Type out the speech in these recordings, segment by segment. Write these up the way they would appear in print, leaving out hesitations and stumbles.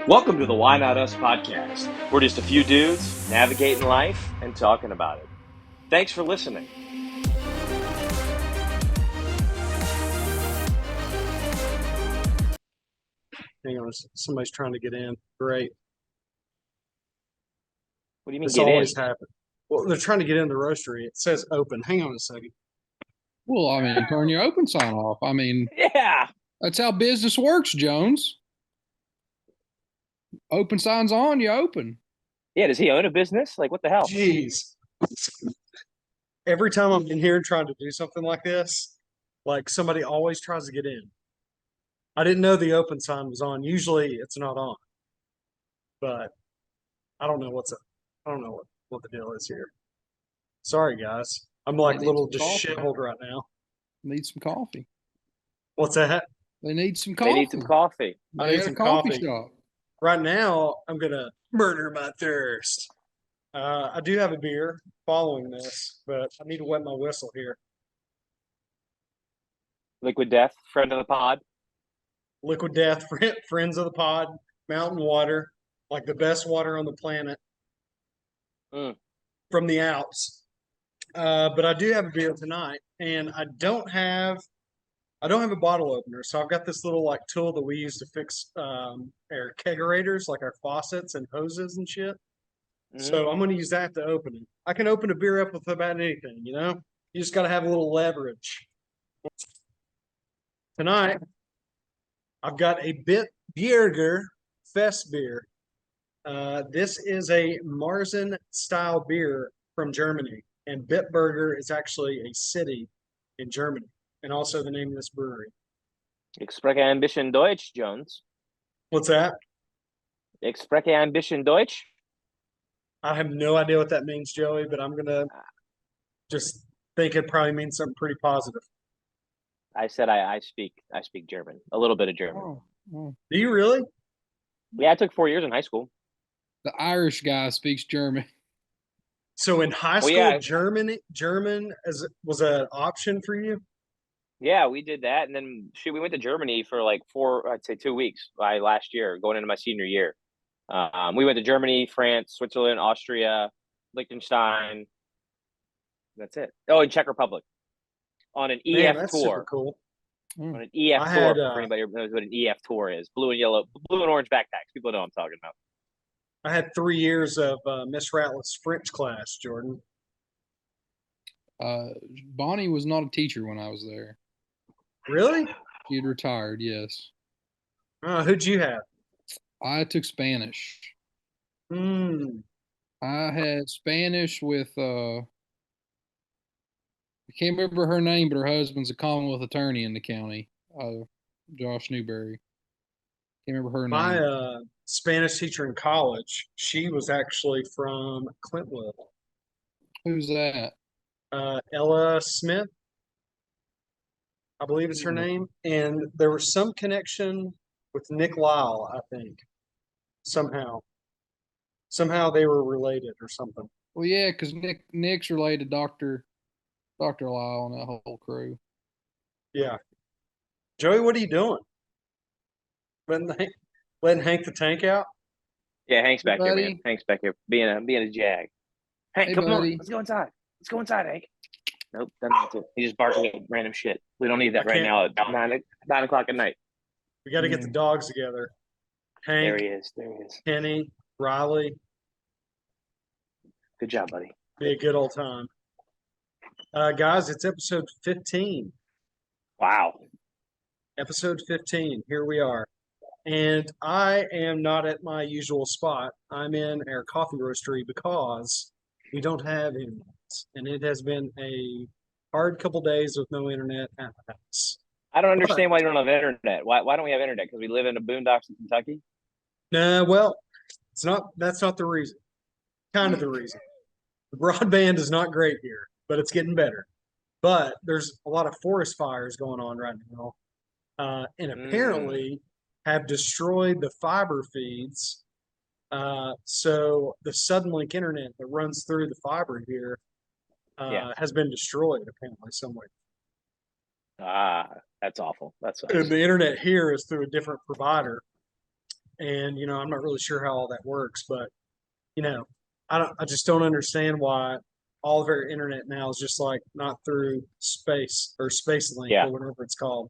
Welcome to the Why Not Us podcast. We're just a few dudes navigating life and talking about it. Thanks for listening. Hang on, somebody's trying to get in. Great. What do you mean This get in? always happens. Well, they're trying to get in the roastery. It says open. Hang on a second. Well, I mean, turn your open sign off. I mean, Yeah. that's how business works, Jones. Open signs on, you open. Yeah, does he own a business? Like, what the hell? Jeez. Every time I'm in here trying to do something like this, like somebody always tries to get in. I didn't know the open sign was on. Usually it's not on. But I don't know what the deal is here. Sorry guys. I'm like a little disheveled right now. Need some coffee. What's that? They need some coffee. They need some coffee. I need some coffee. shop. Right now, I'm gonna murder my thirst. I do have a beer following this, but I need to wet my whistle here. Liquid Death, friend of the pod. Liquid Death, friends of the pod, mountain water, like the best water on the planet from the Alps. But I do have a beer tonight, and I don't have a bottle opener, so I've got this little like tool that we use to fix our kegerators, like our faucets and hoses and shit. So I'm going to use that to open it. I can open a beer up with about anything, you know? You just got to have a little leverage. Tonight, I've got a Bitburger Fest beer. This is a Marzen style beer from Germany, and Bitburger is actually a city in Germany, and also the name of this brewery. Ich spreche ein bisschen Deutsch, Jones. What's that? Ich spreche ein bisschen Deutsch. I have no idea what that means, Joey, but I'm gonna just think it probably means something pretty positive. I said I speak German, a little bit of German. Do you really? Yeah, I took 4 years in high school. The Irish guy speaks German. So in high school, yeah. German was an option for you? Yeah, we did that, and then we went to Germany for like 2 weeks last year, going into my senior year. We went to Germany, France, Switzerland, Austria, Liechtenstein. That's it. Oh, and Czech Republic on an EF that's tour. Super cool. On an EF tour, for anybody who knows what an EF tour is, blue and orange backpacks. People know what I'm talking about. I had 3 years of Miss Ratliff's French class, Jordan. Bonnie was not a teacher when I was there. Really? She'd retired, yes. Who'd you have? I took Spanish. I had Spanish with I can't remember her name, but her husband's a Commonwealth attorney in the county. Josh Newberry. Can't remember her name. My Spanish teacher in college, she was actually from Clintwood. Who's that? Ella Smith, I believe is her name. And there was some connection with Nick Lyle, I think. Somehow they were related or something. Well, yeah, because Nick's related to Dr. Lyle and that whole crew. Yeah. Joey, what are you doing? Letting Hank the Tank out? Yeah, Hank's back Hey, here, buddy. man. Hank's back here being a jag. Hank, Hey, come buddy. on. Let's go inside. Let's go inside, Hank. Nope, that's it. He's just barking at random shit. We don't need that right now at 9 o'clock at night. We got to get the dogs together. Hank, There he is. Kenny, Riley. Good job, buddy. Be a good old time. Guys, it's episode 15. Wow. Episode 15. Here we are. And I am not at my usual spot. I'm in our coffee roastery because we don't have internet. And it has been a hard couple days with no internet at the house. I don't understand why you don't have internet. Why don't we have internet? Because we live in the boondocks in Kentucky? No, well, that's not the reason. Kind of the reason. The broadband is not great here, but it's getting better. But there's a lot of forest fires going on right now. And apparently have destroyed the fiber feeds. So the Suddenlink internet that runs through the fiber here has been destroyed apparently somewhere. That's awful. That's And the internet here is through a different provider. and I'm not really sure how all that works, but I just don't understand why all of our internet now is just like not through space or Space Link Yeah. or whatever it's called.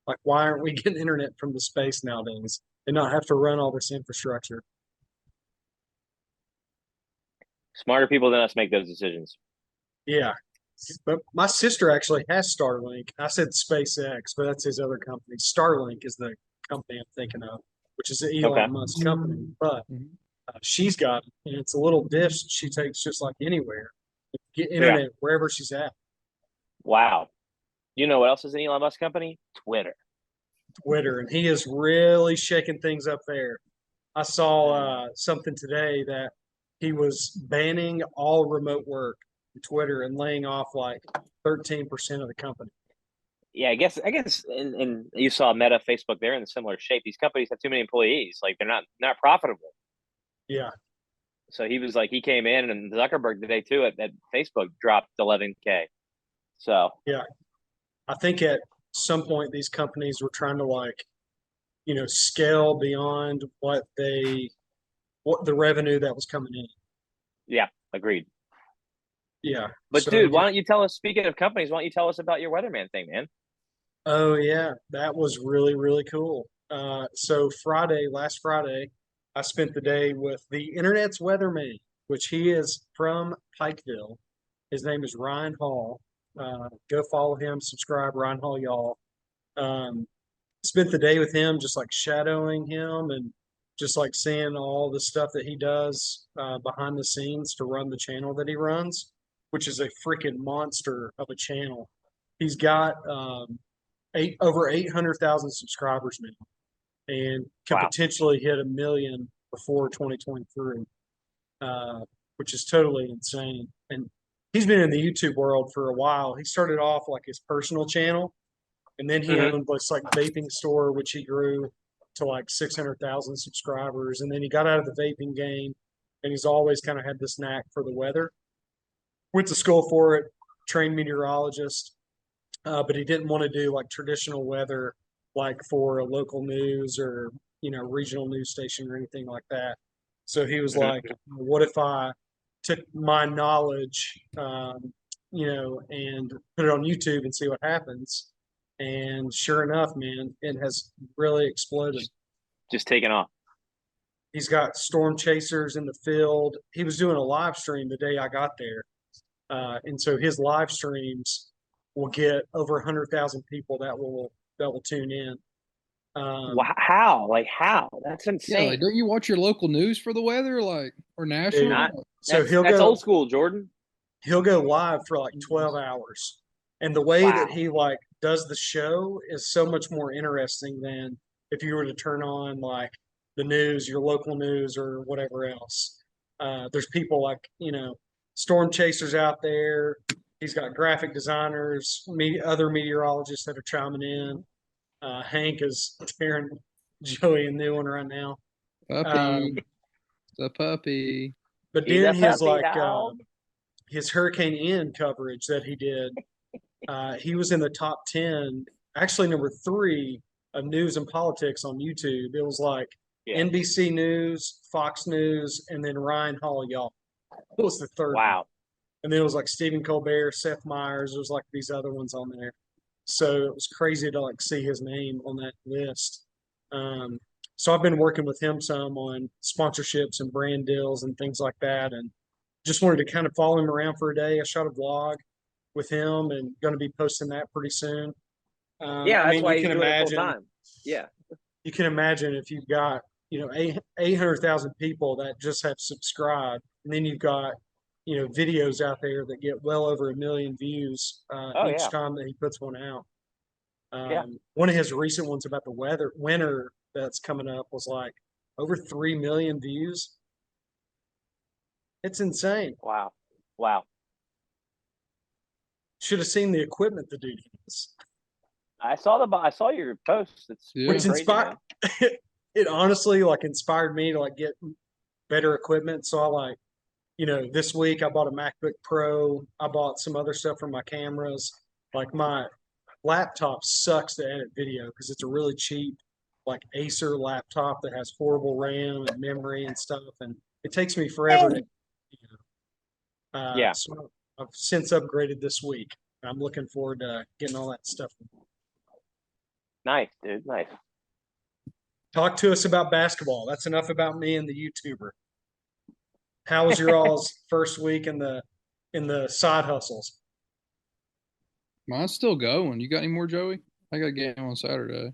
Like, why aren't we getting internet from the space nowadays and not have to run all this infrastructure? Smarter people than us make those decisions. Yeah. But my sister actually has Starlink. I said SpaceX, but that's his other company. Starlink is the company I'm thinking of, which is Elon Okay. Musk's company. But Mhm. she's got it, and it's a little dish she takes just like anywhere. Get Yeah. internet wherever she's at. Wow. You know what else is an Elon Musk company? Twitter. Twitter, and he is really shaking things up there. I saw something today that he was banning all remote work on Twitter and laying off like 13% of the company. Yeah, I guess, and you saw Meta, Facebook, they're in a similar shape. These companies have too many employees. Like they're not profitable. Yeah. So he came in, and Zuckerberg today too at Facebook dropped 11K. So Yeah. I think at some point these companies were trying to scale beyond what the revenue that was coming in. yeah, agreed. Yeah. But So dude, why don't you tell us? Speaking of companies, why don't you tell us about your weatherman thing, man? oh yeah, that was really, really cool. So last Friday, I spent the day with the internet's weatherman, which he is from Pikeville. His name is Ryan Hall. Go follow him, subscribe, Ryan Hall, y'all. Um, Spent the day with him, just like shadowing him and just like seeing all the stuff that he does behind the scenes to run the channel that he runs, which is a freaking monster of a channel. He's got over 800,000 subscribers now, and could Wow. potentially hit 1 million before 2023, which is totally insane. And he's been in the YouTube world for a while. He started off like his personal channel, and then he Mhm. owned this like vaping store, which he grew to like 600,000 subscribers. And then he got out of the vaping game, and he's always kind of had this knack for the weather. Went to school for it, trained meteorologist, but he didn't want to do like traditional weather, like for a local news or regional news station or anything like that. So he was Mhm. like, "What if I took my knowledge, and put it on YouTube and see what happens?" And sure enough, man, it has really exploded. Just taking off. He's got storm chasers in the field. He was doing a live stream the day I got there, and so his live streams will get over 100,000 people that will tune in. How? Like how? That's Yeah, insane. like, don't you watch your local news for the weather, like, or national? Not So that's old school, Jordan. he'll go live for like 12 hours, and the way that Wow. he like does the show is so much more interesting than if you were to turn on like the news, your local news or whatever else. There's people like storm chasers out there. He's got graphic designers, other meteorologists that are chiming in. Hank is tearing Joey a new one right now. Puppy, it's a puppy. But He's then a his puppy dog. his Hurricane Ian coverage that he did, he was in the top 10, actually number 3 of news and politics on YouTube. It was like Yeah. NBC News, Fox News, and then Ryan Hall, y'all. It was the third one. Wow. And then it was like Stephen Colbert, Seth Meyers. There was like these other ones on there. So it was crazy to like see his name on that list. So I've been working with him some on sponsorships and brand deals and things like that, and just wanted to kind of follow him around for a day. I shot a vlog with him and going to be posting that pretty soon. Yeah, I that's mean, why you he's can doing it full imagine. time. Yeah. You can imagine if you've got 800,000 people that just have subscribed, and then you've got videos out there that get well over 1 million views Oh, each yeah. time that he puts one out. Yeah. One of his recent ones about the winter that's coming up was like over 3 million views. It's insane. Wow. Wow. Should have seen the equipment the dude has. I saw your post. It's Yeah. Which crazy, inspired man. it honestly like inspired me to like get better equipment. So I like, this week I bought a MacBook Pro. I bought some other stuff for my cameras. Like my laptop sucks to edit video because it's a really cheap like Acer laptop that has horrible RAM and memory and stuff, and it takes me forever to. Yeah. So I've since upgraded this week. I'm looking forward to getting all that stuff. Nice, dude. Nice. Talk to us about basketball. That's enough about me and the YouTuber. How was your all's first week in the side hustles? Mine's still going. You got any more, Joey? I got a game on Saturday.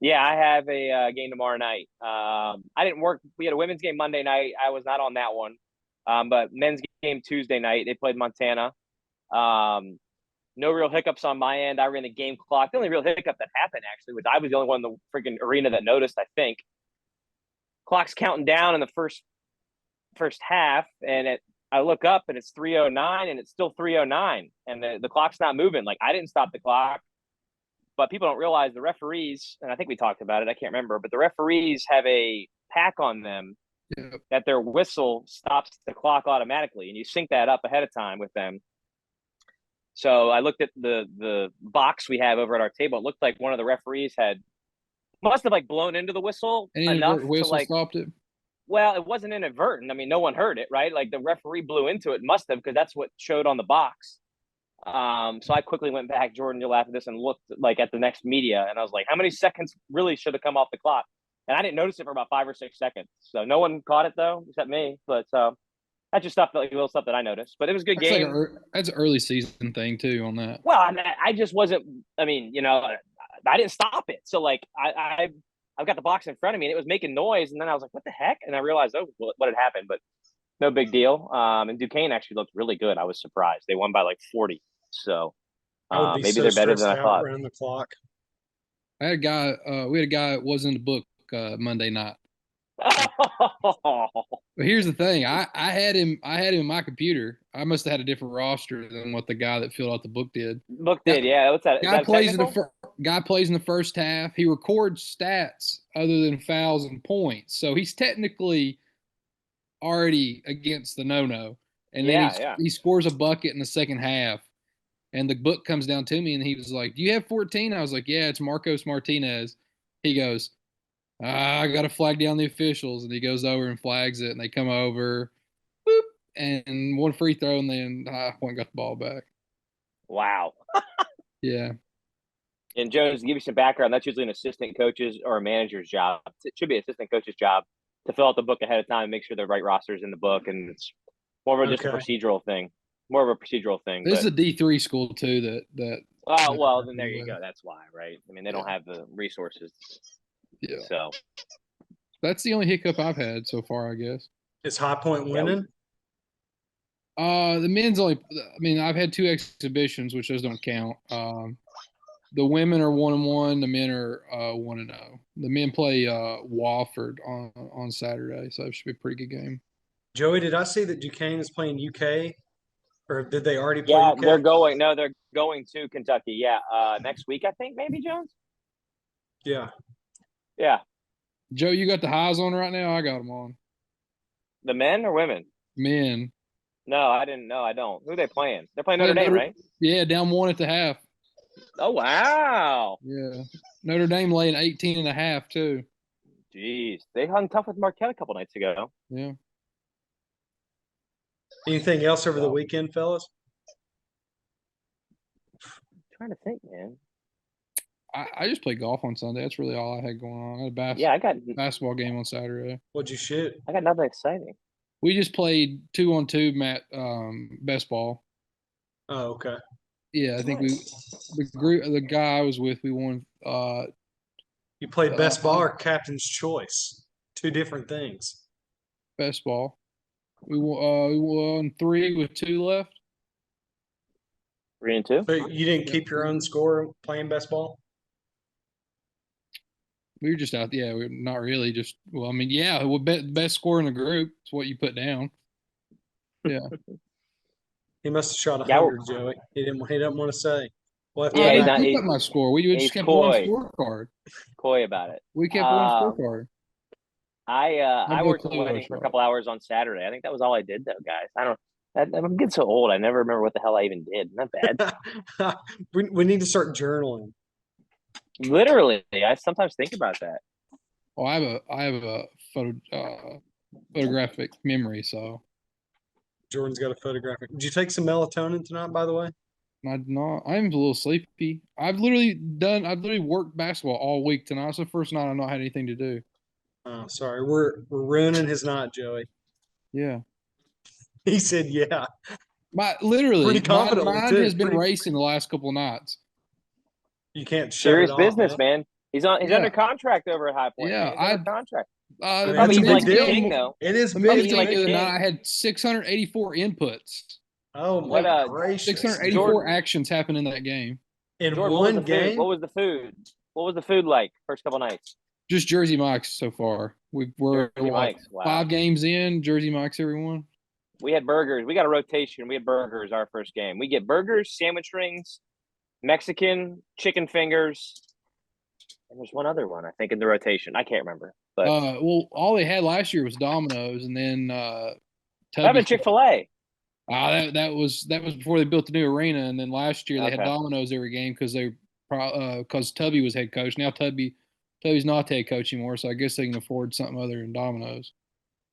Yeah, I have a game tomorrow night. I didn't work. We had a women's game Monday night. I was not on that one. But men's game Tuesday night. They played Montana. No real hiccups on my end. I ran the game clock. The only real hiccup that happened actually was I was the only one in the freaking arena that noticed. I think clock's counting down in the first half, and I look up and it's 3:09, and it's still 3:09, and the clock's not moving. Like I didn't stop the clock. But people don't realize the referees, and I think we talked about it, I can't remember, but the referees have a pack on them that their whistle stops the clock automatically, and you sync that up ahead of time with them. So I looked at the box we have over at our table. It looked like one of the referees must have like blown into the whistle enough to whistle like stopped it. Well, it wasn't inadvertent. I mean, no one heard it, right? Like the referee blew into it, must have, because that's what showed on the box. So I quickly went back, Jordan, you'll laugh at this, and looked like at the next media, and I was like, how many seconds really should have come off the clock? And I didn't notice it for about 5 or 6 seconds. So no one caught it though, except me. But that's just stuff, like little stuff that I noticed. But it was a good game. That's an early season thing too on that. Well, I just wasn't. I mean, I didn't stop it. So like I've got the box in front of me, and it was making noise, and then I was like, what the heck? And I realized, what had happened, but no big deal. And Duquesne actually looked really good. I was surprised. They won by like 40. So maybe they're better than I thought. Around the clock. I had a guy. We had a guy that was in the book Monday night. But here's the thing: I had him in my computer. I must have had a different roster than what the guy that filled out the book did. Yeah. What's that? Guy plays in the first half. He records stats other than fouls and points, so he's technically already against the no-no. And then he scores a bucket in the second half. And the book comes down to me, and he was like, do you have 14? I was like, yeah, it's Marcos Martinez. He goes, I got to flag down the officials. And he goes over and flags it, and they come over, boop, and one free throw, and then High Point got the ball back. Wow. Yeah. And Jones, to give you some background, that's usually an assistant coach's or a manager's job. It should be an assistant coach's job to fill out the book ahead of time and make sure the right roster's in the book. And it's more of just a procedural thing. This is a D3 school too. Oh, well, then there you go. That's why, right? I mean, they don't have the resources. Yeah. So that's the only hiccup I've had so far, I guess. Is High Point winning? The men's only. I mean, I've had 2 exhibitions, which those don't count. The women are 1-1. The men are 1-0. The men play Wofford on Saturday, so it should be a pretty good game. Joey, did I see that Duquesne is playing UK? Or did they already play UK? They're going. No, they're going to Kentucky. Yeah, next week, I think, maybe, Jones? Yeah. Yeah. Joe, you got the highs on right now? I got them on. The men or women? Men. No, I didn't. No, I don't. Who are they playing? They're playing Notre Dame, right? Yeah, down 1 at the half. Oh, wow. Yeah. Notre Dame laying 18.5 too. Jeez. They hung tough with Marquette a couple nights ago. Yeah. Anything else over the weekend, fellas? I'm trying to think, man. I just played golf on Sunday. That's really all I had going on. I had I got basketball game on Saturday. What'd you shoot? I got nothing exciting. We just played 2-on-2 best ball. Oh, okay. Yeah, I think the guy I was with, we won. You played best ball or captain's choice? 2 different things. Best ball. We won 3 with 2 left. 3 and 2. But you didn't keep your own score playing best ball? We were just out. Yeah, we're not really. Just best score in the group. It's what you put down. Yeah. He must have shot 100, Joey. He didn't want to say. Well, I didn't put my score. We just kept one scorecard. Coy about it. We kept one scorecard. I worked at the wedding for a couple hours on Saturday. I think that was all I did, though, guys. I'm getting so old. I never remember what the hell I even did. Not bad. we need to start journaling. Literally, I sometimes think about that. Oh, I have a photographic memory, so Jordan's got a photographic. Did you take some melatonin tonight, by the way? I did not. I'm a little sleepy. I've literally worked basketball all week tonight. It's the first night I've not had anything to do. Oh, sorry. We're ruining his night, Joey. Yeah. He said, "Yeah." Literally, Pretty confidently, mine too. has been Pretty- racing the last couple of nights. You can't shut Serious it off, business, huh? man. He's Yeah. under contract over at High Point. Yeah, Man. He's under contract. I mean, the that's a Probably big like the deal. king though. It is the big. meeting like the the other night, king. I had 684 inputs. Oh What, my gracious! 684 Jordan. actions happened in that game. In Jordan, what was one the food? game. What was the food? What was the food like first couple nights? Just Jersey Mike's so far. We're Jersey what, Mike's. Wow. 5 games in, Jersey Mike's everyone. We had burgers. We got a rotation. We had burgers our first game. We get burgers, sandwich rings, Mexican, chicken fingers, and there's one other one I think in the rotation. I can't remember. But Well, all they had last year was Domino's, and then I Tubby. having Chick-fil-A. That was before they built the new arena, and then last year they had Okay. Domino's every game because Tubby was head coach. Now Tubby's not the head coach anymore, so I guess they can afford something other than Domino's.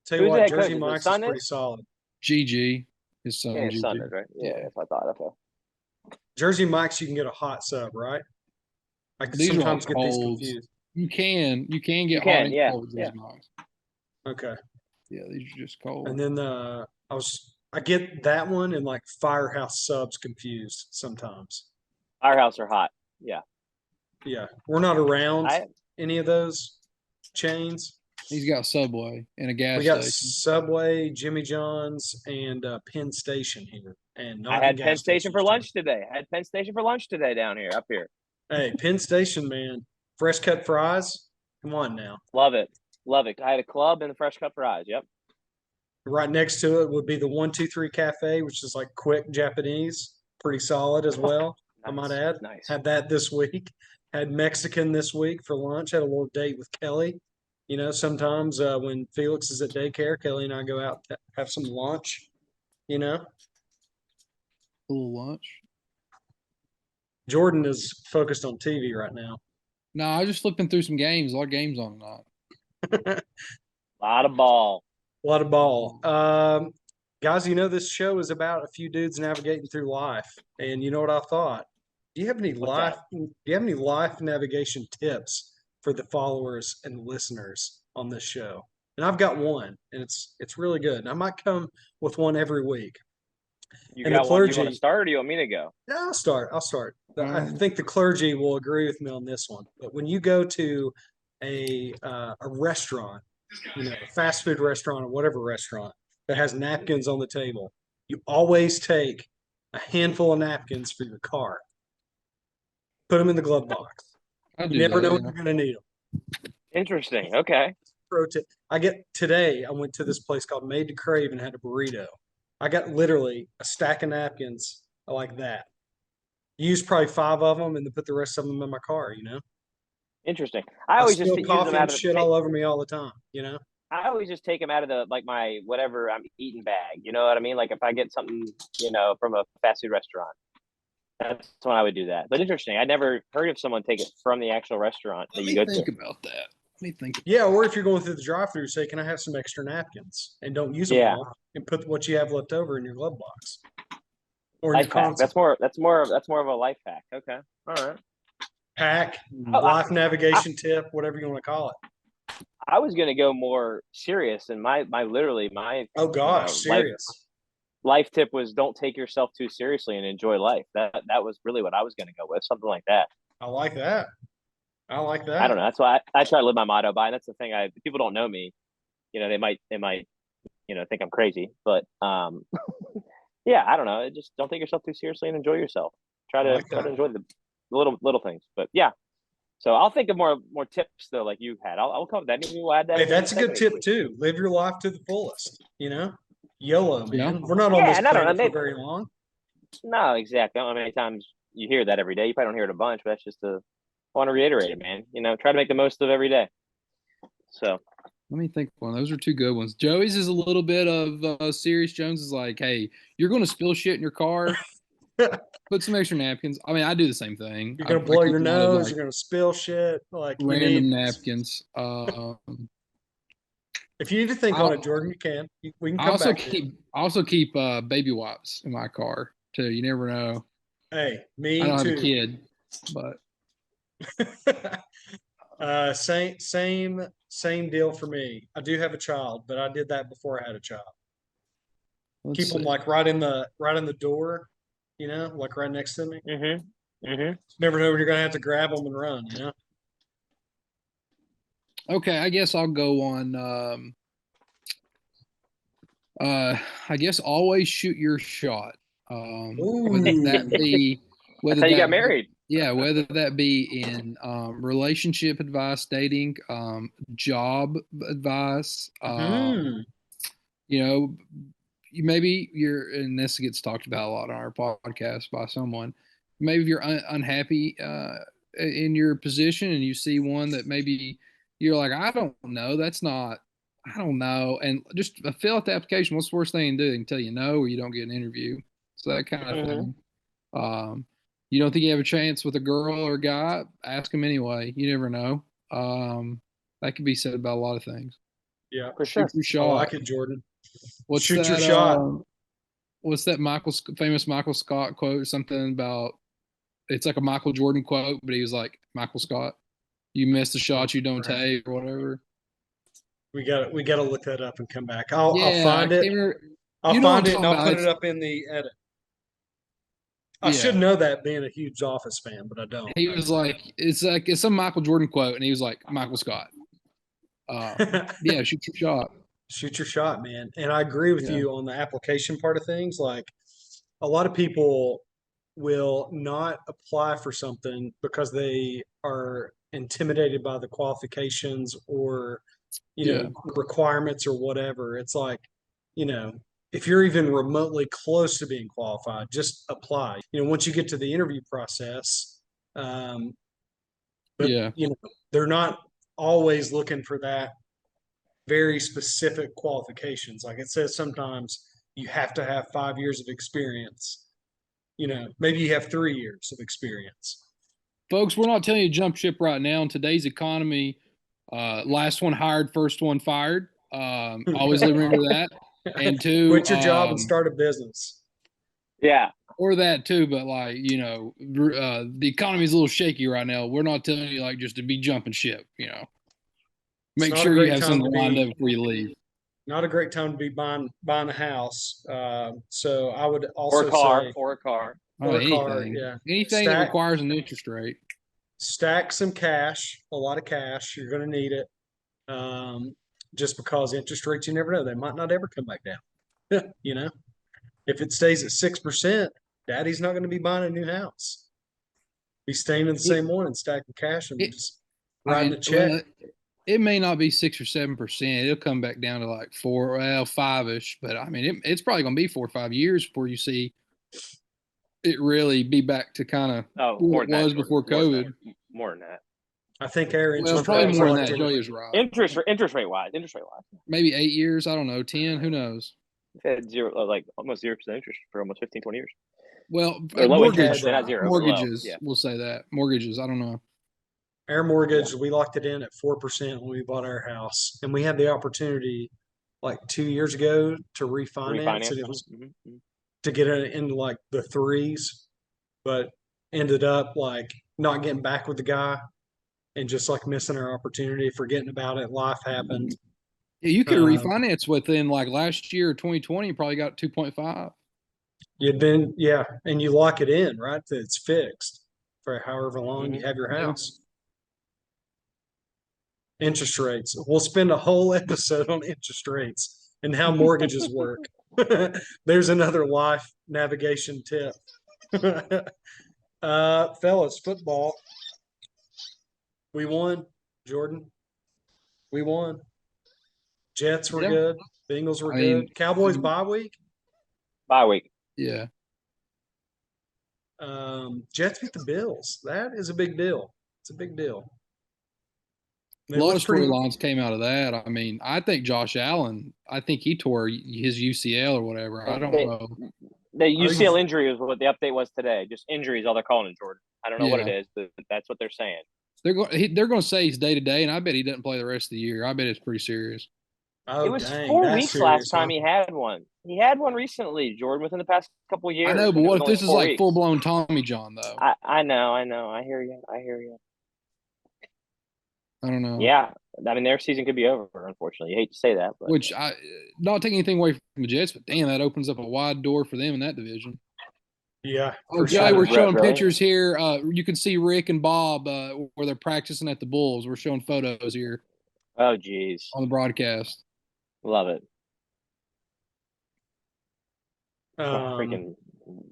Tell you Who's the what, head coach? Jersey Is it Mike's is son pretty is? solid. GG, his son. Yeah, his GG. son is, right? Yeah, Yeah. that's what I thought. Okay. Jersey Mike's, you can get a hot sub, right? I These are sometimes like get these colds. confused. You can get You hot can, and yeah, cold with yeah. Jersey Mike's. Okay. Yeah, these are just cold. And then I get that one and like Firehouse subs confused sometimes. Firehouse are hot. Yeah. Yeah, we're not around I any of those chains. He's got Subway and a gas We got station. Subway, Jimmy John's, and Penn Station here, and not I had the Penn gas Station for stations. lunch today. I had Penn Station for lunch today down here, up here. Hey, Penn Station, man, fresh cut fries. Come on now. Love it. Love it. I had a club and the fresh cut fries. Yep. Right next to it would be the 123 Cafe, which is like quick Japanese, pretty solid as well. I might Nice, add. nice. Had that this week. Had Mexican this week for lunch. Had a little date with Kelly. You know, sometimes when Felix is at daycare, Kelly and I go out to have some lunch. You know, Little lunch. Jordan is focused on TV right now. No, I was just flipping through some games. A lot of games on tonight. A lot of ball. A lot of ball. Guys, you know, this show is about a few dudes navigating through life. And you know what I thought? Do you have any life navigation tips for the followers and listeners on this show? And I've got one, and it's really good. And I might come with one every week. You And the got one. You want clergy- to start or do you want me to go? No, I'll start. I Alright. think the clergy will agree with me on this one. But when you go to a restaurant, you know, a fast food restaurant or whatever restaurant that has napkins on the table, you always take a handful of napkins for your car. Put them in the glove box. I do You never that, know when yeah. you're going to need them. Interesting. Okay. Pro tip. Today, I went to this place called Made to Crave and had a burrito. I got literally a stack of napkins like that. Used probably 5 of them and then put the rest of them in my car, you know? Interesting. I always just spill use coffee them out and of the shit all over me all the time, you know? I always just take them out of the my whatever I'm eating bag. You know what I mean? Like if I get something, from a fast food restaurant, that's when I would do that. But interesting. I never heard of someone take it from the actual restaurant that Let you me go to. think about that. Let me think. Yeah, or if you're going through the drive-through, say, "Can I have some extra napkins?" And don't use them Yeah. all, and put what you have left over in your glove box or in Life your hack. console. That's more of a life hack. Okay. All right. Pack, Oh, life navigation tip, whatever you want to call it. I was gonna go more serious, and my Oh gosh, serious. life tip was don't take yourself too seriously and enjoy life. That was really what I was gonna go with, something like that. I like that. I like that. I don't know. That's why I try to live my motto by. And that's the thing. People don't know me. They might think I'm crazy, but yeah, I don't know. Just don't take yourself too seriously and enjoy yourself. Try I like to that. enjoy the little things. But yeah. So I'll think of more tips though, like you had. I'll come with that. Maybe we'll add that. Hey, in the that's a good next tip week. too. Live your life to the fullest. You know, YOLO, man. Yeah. We're not on Yeah, this and I don't know, planet for maybe- very long. No, exactly. I don't know how many times you hear that every day. You probably don't hear it a bunch, but that's just I want to reiterate it, man. Try to make the most of every day. So Let me think of one. Those are 2 good ones. Joey's is a little bit of serious. Jones is like, hey, you're going to spill shit in your car. Put some extra napkins. I mean, I do the same thing. You're gonna I blow keep your a lot of, nose. like, You're gonna spill shit. Like you random need. napkins. If you need to think on it, I'll, Jordan, you can. We can I come also back to it. keep baby wipes in my car too. You never know. Hey, I me don't have a too. kid, but Same deal for me. I do have a child, but I did that before I had a child. let's Keep them see. like right in the door, like right next to me. Mm-hmm. Never know when you're gonna have to grab them and run. Okay, I guess I'll go on. I guess always shoot your shot. Whether that Ooh, be That's whether how you got that married. yeah, whether that be in relationship advice, dating, job advice, hmm. you know, maybe you're, and this gets talked about a lot on our podcast by someone. Maybe if you're unhappy in your position and you see one that maybe you're like, I don't know, that's not, I don't know, and just fill out the application. What's the worst thing you can do? They can tell you no, or you don't get an interview. So that kind of Mm-hmm. thing. Um, you don't think you have a chance with a girl or a guy? Ask them anyway. You never know. That could be said about a lot of things. Yeah, For Shoot sure. your I like shot. it, Jordan. What's Shoot your that? shot. What's that famous Michael Scott quote? Something about, it's like a Michael Jordan quote, but he was like, Michael Scott, you miss the shot you don't Right. take, or whatever. We got to look that up and come back. I'll Yeah, I find can't it. remember. I'll You know what I'm find it and talking I'll about? put it up in the edit. I should Yeah. know that being a huge Office fan, but I don't. He was like it's some Michael Jordan quote, and he was like Michael Scott. Yeah, shoot your shot. Shoot your shot, man. And I agree with Yeah, you on the application part of things. Like a lot of people will not apply for something because they are intimidated by the qualifications or yeah, requirements or whatever. It's like, you know, if you're even remotely close to being qualified, just apply. Once you get to the interview process, um, but yeah. they're not always looking for that very specific qualifications. Like it says sometimes you have to have 5 years of experience. Maybe you have 3 years of experience. Folks, we're not telling you to jump ship right now in today's economy. Last one hired, first one fired. Always remember that. And two, Quit your job and start a business. Yeah. or that too, but like, the economy is a little shaky right now. We're not telling you like just to be jumping ship, It's Make not a sure you great have time something to lined be up before you leave. not a great time to be buying a house. So I would Or also a car. say Or a car. Oh, or a car, anything. yeah. Anything that requires an interest rate. Stack some cash, a lot of cash. You're going to need it. Just because interest rates, you never know, they might not ever come back down. If it stays at 6%, Daddy's not going to be buying a new house. Be staying in the same one and stacking cash and It, just I writing mean, a check. well, it may not be 6 or 7%. It'll come back down to like 5-ish. But I mean, it's probably going to be 4 or 5 years before you see it really be back to kind of More what than it was that, before COVID. more than that. I think our Well, interest probably rates more are than like that. Julia's right. Interest rate wise. Maybe 8 years. I don't know. 10. Who knows? We've had almost 0% interest for almost 15, 20 years. Well, Or low interest, mortgage, not zero, but low. mortgages. Yeah. We'll say that mortgages. I don't know. Our mortgage, we locked it in at 4% when we bought our house, and we had the opportunity like 2 years ago to refinance, and it was to get it into like the threes, but ended up like not getting back with the guy and just like missing our opportunity, forgetting about it. Life happened. Yeah, you could refinance within like last year, 2020. You probably got 2.5. Yeah, and you lock it in, right? It's fixed for however long you have your house. Interest rates. We'll spend a whole episode on interest rates and how mortgages work. There's another life navigation tip. Fellas, football. We won, Jordan. We won. Jets were good. Bengals were good. Cowboys bye week. Bye week. Yeah. Jets beat the Bills. That is a big deal. It's a big deal. A lot of storylines came out of that. I mean, I think Josh Allen, I think he tore his UCL or whatever. I don't know. The UCL injury is what the update was today. Just injuries, all they're calling it, Jordan. I don't know what it is, but that's what they're saying. They're going to say he's day to day, and I bet he doesn't play the rest of the year. I bet it's pretty serious. Oh, it was dang, 4 weeks serious, last time he had one. He had one recently, Jordan, within the past couple of years. I know, but what if this is like full blown Tommy John though? I know. I hear you. I don't know. Yeah, I mean their season could be over. Unfortunately, you hate to say that, but which I not taking anything away from the Jets, but damn, that opens up a wide door for them in that division. Yeah. Oh, Jay, we're showing pictures here. You can see Rick and Bob where they're practicing at the Bulls. We're showing photos here. Oh, geez. On the broadcast. Love it. Freaking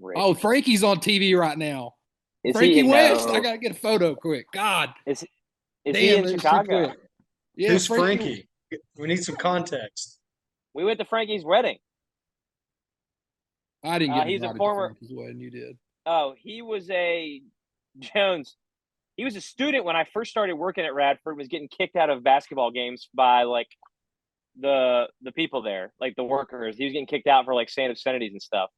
Rick. Oh, Frankie's on TV right now. Is Frankie West. I gotta get a photo quick. God. Is he in Chicago? Yeah, who's Frankie? We need some context. We went to Frankie's wedding. I didn't get he's a former Frankie's wedding. You did. Oh, he was Jones. He was a student when I first started working at Radford. Was getting kicked out of basketball games by like the people there, like the workers. He was getting kicked out for like saying obscenities and stuff.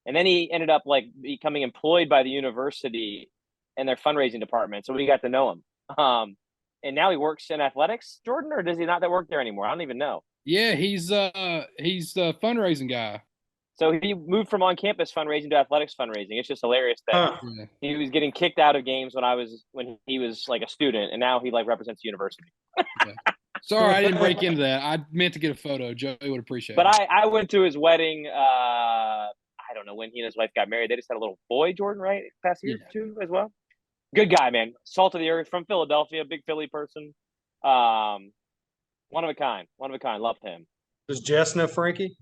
And then he ended up like becoming employed by the university in their fundraising department. So we got to know him. And now he works in athletics, Jordan, or does he not work there anymore? I don't even know. Yeah, he's the fundraising guy. So he moved from on-campus fundraising to athletics fundraising. It's just hilarious that he was getting kicked out of games when he was like a student, and now he like represents the university. Sorry, I didn't break into that. I meant to get a photo. Joey would appreciate it. But I went to his wedding. I don't know when he and his wife got married. They just had a little boy, Jordan, right? Past year too, as well. Good guy, man. Salt of the earth, from Philadelphia, big Philly person. One of a kind. Love him. Does Jess know Frankie?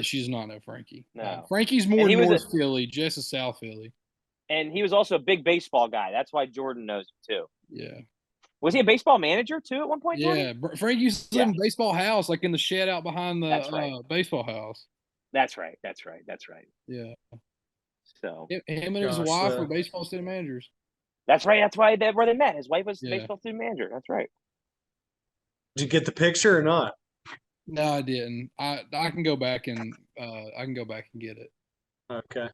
She's not no Frankie. No. Frankie's more North Philly. Jess is South Philly. And he was also a big baseball guy. That's why Jordan knows him too. Yeah. Was he a baseball manager too at one point? Yeah. Frankie used to live in a baseball house, like in the shed out behind the baseball house. That's right. Yeah. So him and his wife were baseball student managers. That's right. That's why where they met. His wife was baseball student manager. That's right. Did you get the picture or not? No, I didn't. I can go back and get it. Okay.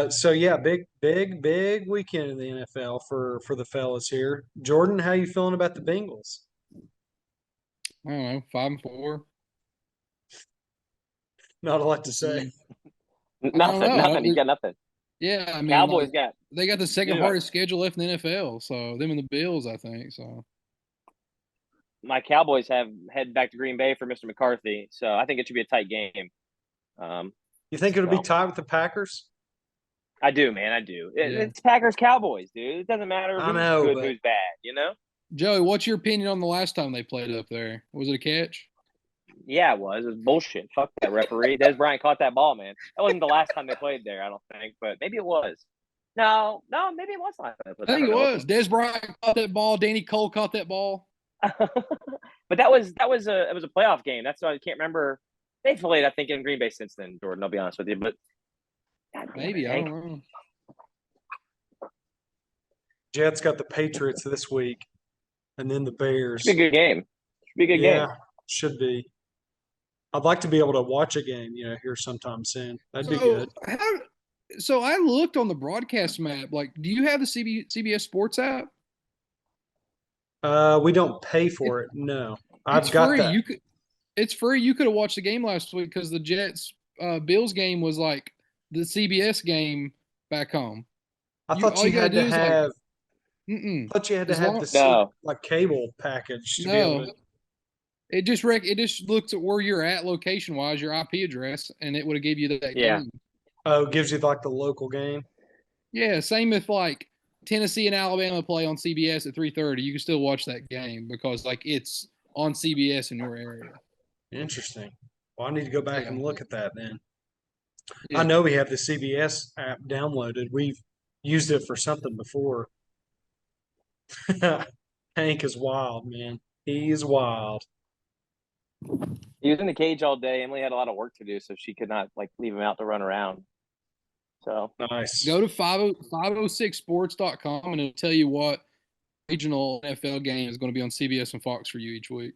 So yeah, big weekend in the NFL for the fellas here. Jordan, how you feeling about the Bengals? I don't know, 5-4. Not a lot to say. Nothing. You got nothing. Yeah, I mean, Cowboys they got the second hardest schedule left in the NFL. So them and the Bills, I think. So my Cowboys have head back to Green Bay for Mr. McCarthy, so I think it should be a tight game. You think it'll be tied with the Packers? I do, man. I do. It's Packers Cowboys, dude. It doesn't matter who's good, who's bad. You know. Joey, what's your opinion on the last time they played up there? Was it a catch? Yeah, it was. It was bullshit. Fuck that referee. Des Bryant caught that ball, man. That wasn't the last time they played there, I don't think, but maybe it was. No, maybe it was last time. I think it was. Des Bryant caught that ball. Danny Cole caught that ball. But it was a playoff game. That's why I can't remember. They've played, I think, in Green Bay since then, Jordan. I'll be honest with you, but maybe I don't know. Jets got the Patriots this week, and then the Bears. Should be a good game. Yeah, should be. I'd like to be able to watch a game, here sometime soon. That'd be good. So I looked on the broadcast map. Like, do you have the CBS Sports app? We don't pay for it. No, I've got free. that. It's free. You could have watched the game last week because the Jets Bills game was like the CBS game back home. I thought you had to have. I thought you had to have the cable package to be able to. It just looks at where you're at location wise, your IP address, and it would have gave you that game. Oh, it gives you like the local game. Yeah, same if like Tennessee and Alabama play on CBS at 3:30, you can still watch that game because like it's on CBS in your area. Interesting. Well, I need to go back and look at that then. Yeah. I know we have the CBS app downloaded. We've used it for something before. Hank is wild, man. He is wild. He was in the cage all day. Emily had a lot of work to do, so she could not leave him out to run around. So nice. Go to 506sports.com and it'll tell you what regional NFL game is going to be on CBS and Fox for you each week.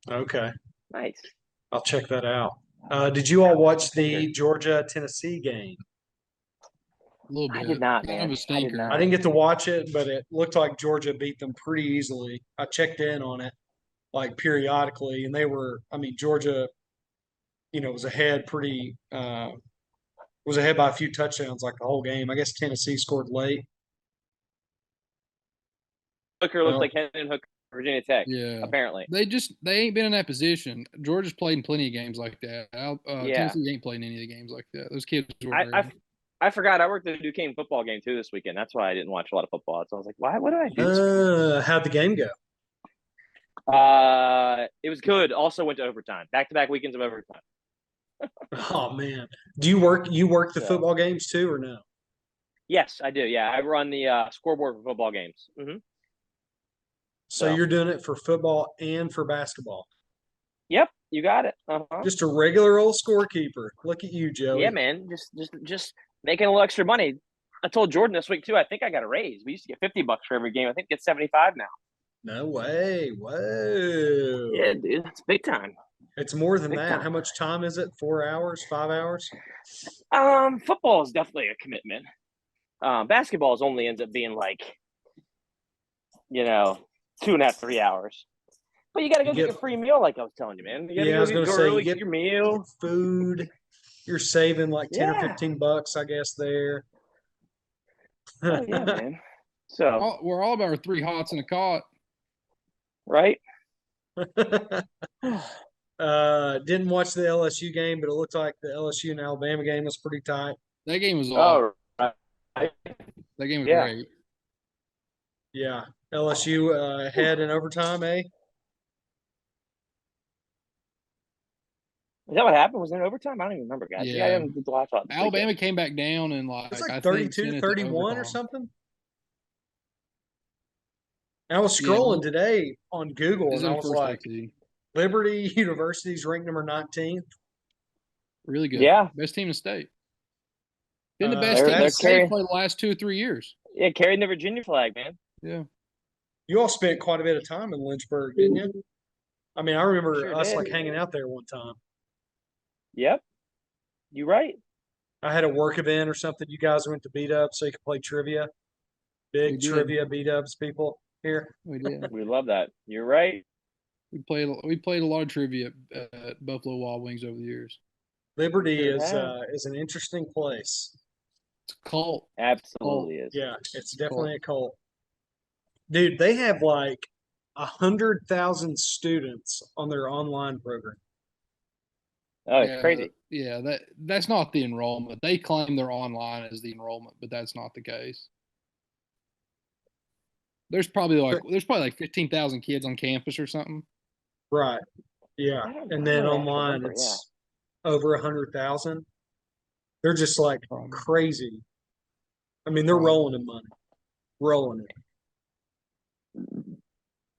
Okay. Nice. I'll check that out. Did you all watch the Georgia-Tennessee game? A little I bit. did not, Kind man. of a I did stinker. not. I didn't get to watch it, but it looked like Georgia beat them pretty easily. I checked in on it like periodically, and they were. I mean, Georgia, was ahead was ahead by a few touchdowns like the whole game. I guess Tennessee scored late. Hooker looks Well, like Hendon Hooker, Virginia Tech. Yeah. Apparently. They ain't been in that position. Georgia's played in plenty of games like that. Yeah. Tennessee ain't played in any of the games like that. Those kids were I forgot I worked at a Duquesne football game too this weekend. That's why I didn't watch a lot of football. So I was like, why? What did I do? how'd the game go? It was good. Also went to overtime. Back-to-back weekends of overtime. Oh man, do you work? You work the So- football games too, or no? Yes, I do. Yeah, I run the scoreboard for football games. So So- you're doing it for football and for basketball. Yep, you got it. Uh-huh. Just a regular old scorekeeper. Look at you, Joey. Yeah, man. Just making a little extra money. I told Jordan this week too. I think I got a raise. We used to get $50 for every game. I think it's 75 now. No way. Whoa. Yeah, dude, it's big time. It's more than Big that. time. How much time is it? 4 hours? 5 hours? Football is definitely a commitment. Basketball only ends up being like, 2.5, 3 hours. But you got to go get a free meal, like I was telling you, man. You gotta Yeah, I was go gonna say, early, you get your meal. Food. You're saving like 10 or Yeah. $15, I guess, there. Oh, yeah, man. So, we're all about our 3 hots in a cot. right? Didn't watch the LSU game, but it looked like the LSU and Alabama game was pretty tight. That game was awesome. Oh, right. That game was Yeah. great. Yeah. LSU ahead in overtime, eh? Is that what happened? Was it overtime? I don't even remember, guys. Yeah. I didn't get the watch on. Alabama came back down and It's I like think 32, sent it to 31 or overtime. something. I was Yeah, scrolling well, today on Google It's and I in was first like, OT. Liberty University's ranked number 19th. Really good. Yeah. Best team in the state. Been the Uh, best they're- team in they're the state carrying- for the last 2 or 3 years. Yeah, carrying the Virginia flag, man. Yeah. You all spent quite a bit of time in Lynchburg, didn't you? I mean, I remember Sure us did. like hanging out there one time. Yep. You right. I had a work event or something. You guys went to beat up so you could play trivia. We Big did. trivia beat ups people here. We did. We love that. You're right. We played a lot of trivia at Buffalo Wild Wings over the years. Liberty Sure is have. is an interesting place. It's a cult. Absolutely is. Yeah, it's definitely a cult. Dude, they have like 100,000 students on their online program. Oh, it's crazy. Yeah, that's not the enrollment. They claim they're online as the enrollment, but that's not the case. There's probably like 15,000 kids on campus or something. Right. Yeah. I don't And know then the actual online number, it's over 100,000. They're just like Probably. crazy. I mean, they're Right. rolling in money. Rolling it.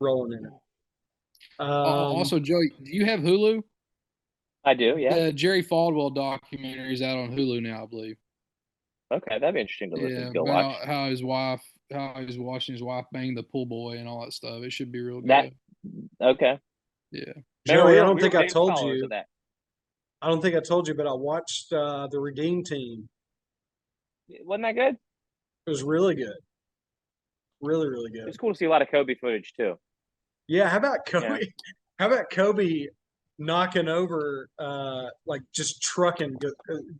Rolling in it. Also, Joey, do you have Hulu? I do, yeah. The Jerry Falwell documentary is out on Hulu now, I believe. Okay, that'd be interesting to listen Yeah, to. Go about watch. how he was watching his wife bang the pool boy and all that stuff. It should be real good. That- Okay. Yeah. Joey, We I were- don't we think were I big told followers you. of that. I don't think I told you, but I watched the Redeem Team. Wasn't that good? It was really good. Really, really It good. was cool to see a lot of Kobe footage too. Yeah, how about Kobe? Yeah. How about Kobe knocking over, like just trucking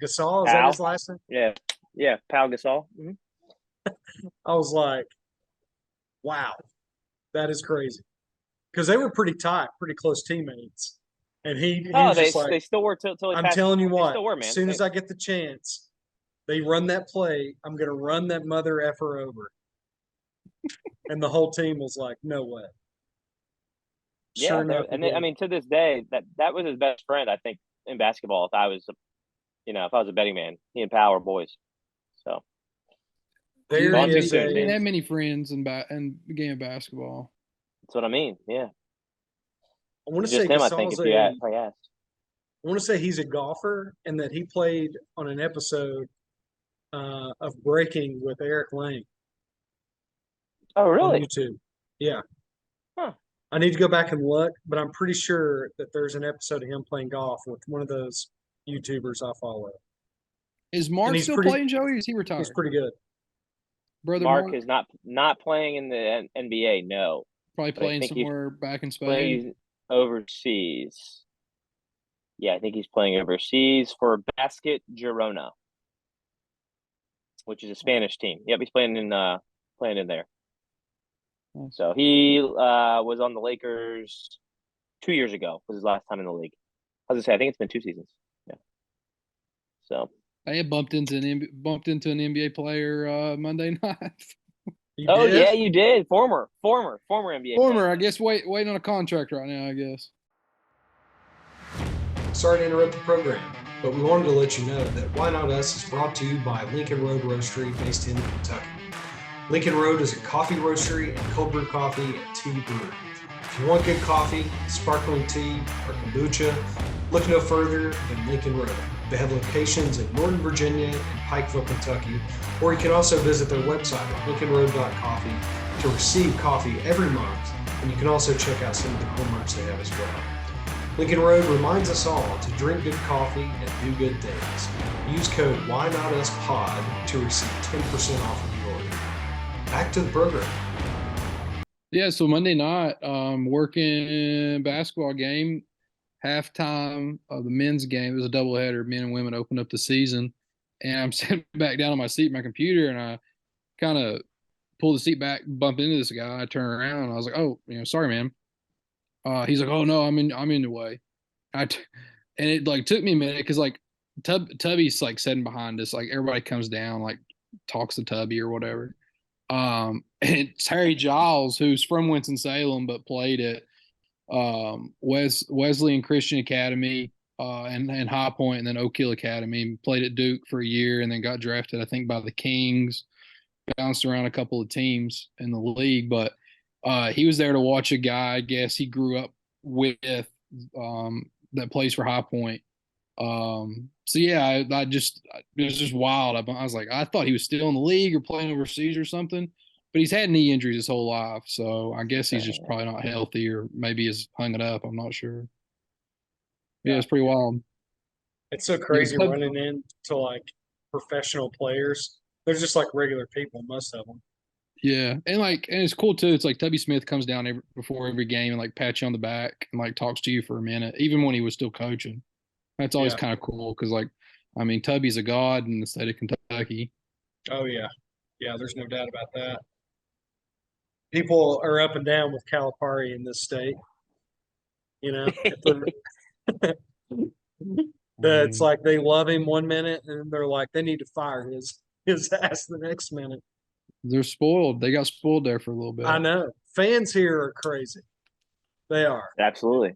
Gasol? Is that Al? his last name? Yeah, Pau Gasol. Mhm. I was like, wow, that is crazy. Because they were pretty tight, pretty close teammates. And he Oh, was they just like, still were till he I'm passed. telling you They what, still were, man. as soon as I get the chance, they run that play, I'm going to run that mother effer over. And the whole team was like, no way. Yeah, Sure enough, he and I did. mean, to this day, that was his best friend. I think in basketball, if I was a betting man, he and Pau were boys. So There Gone too is soon, He didn't man. have many friends in the game of basketball. that's what I mean. Yeah, I want to just say him. I think Gasol's if you asked. I want to say he's a golfer and that he played on an episode of Breaking with Eric Lang Oh, on really? YouTube. Yeah. Huh. I need to go back and look, but I'm pretty sure that there's an episode of him playing golf with one of those YouTubers I follow. Is Mark still playing, Joey? Or is he retired? He's pretty good. Brother Mark is not playing in the NBA. No, probably playing somewhere back in Spain. Plays overseas. Yeah, I think he's playing overseas for Basket Girona, which is a Spanish team. Yep, he's playing in there. Nice. So he was on the Lakers 2 years ago. Was his last time in the league. I was gonna say I think it's been 2 seasons. Yeah. So I had bumped into an NBA player Monday night. Yeah, you did. Former NBA. Player. I guess waiting on a contract right now. I guess. Sorry to interrupt the program, but we wanted to let you know that Why Not Us is brought to you by Lincoln Road Roastery based in Kentucky. Lincoln Road is a coffee roastery and cold brew coffee and tea brewery. If you want good coffee, sparkling tea, or kombucha, look no further than Lincoln Road. They have locations in Northern Virginia and Pikeville, Kentucky, or you can also visit their website at lincolnroad.coffee to receive coffee every month, and you can also check out some of the cool merch they have as well. Lincoln Road reminds us all to drink good coffee and do good things. Use code WhyNotUsPod to receive 10% off of your order. Back to the program. Yeah, so Monday night, working basketball game, halftime of the men's game. It was a doubleheader. Men and women opened up the season. And I'm sitting back down on my seat, my computer, and I kind of pulled the seat back, bumped into this guy. I turned around, and I was like, "Oh, sorry, man." He's like, "Oh no, I'm in the way." And it like took me a minute because like Tubby's like sitting behind us, like everybody comes down, like talks to Tubby or whatever. And it's Harry Giles, who's from Winston-Salem but played at Wesley and Christian Academy and High Point, and then Oak Hill Academy. Played at Duke for a year, and then got drafted, I think, by the Kings. Bounced around a couple of teams in the league, but he was there to watch a guy, I guess he grew up with, that plays for High Point. So yeah, it was just wild. I was like, I thought he was still in the league or playing overseas or something, but he's had knee injuries his whole life. So I guess he's just probably not healthy, or maybe he's hung it up. I'm not sure. Yeah, it's pretty wild. It's so crazy running into like professional players. They're just like regular people, most of them. Yeah, and it's cool too. It's like Tubby Smith comes down before every game and like pats you on the back and like talks to you for a minute, even when he was still coaching. That's always kind of cool because, like, I mean, Tubby's a god in the state of Kentucky. Oh yeah, there's no doubt about that. People are up and down with Calipari in this state. It's like they love him one minute and they're like they need to fire his ass the next minute. They're spoiled. They got spoiled there for a little bit. I know. Fans here are crazy. They are. Absolutely.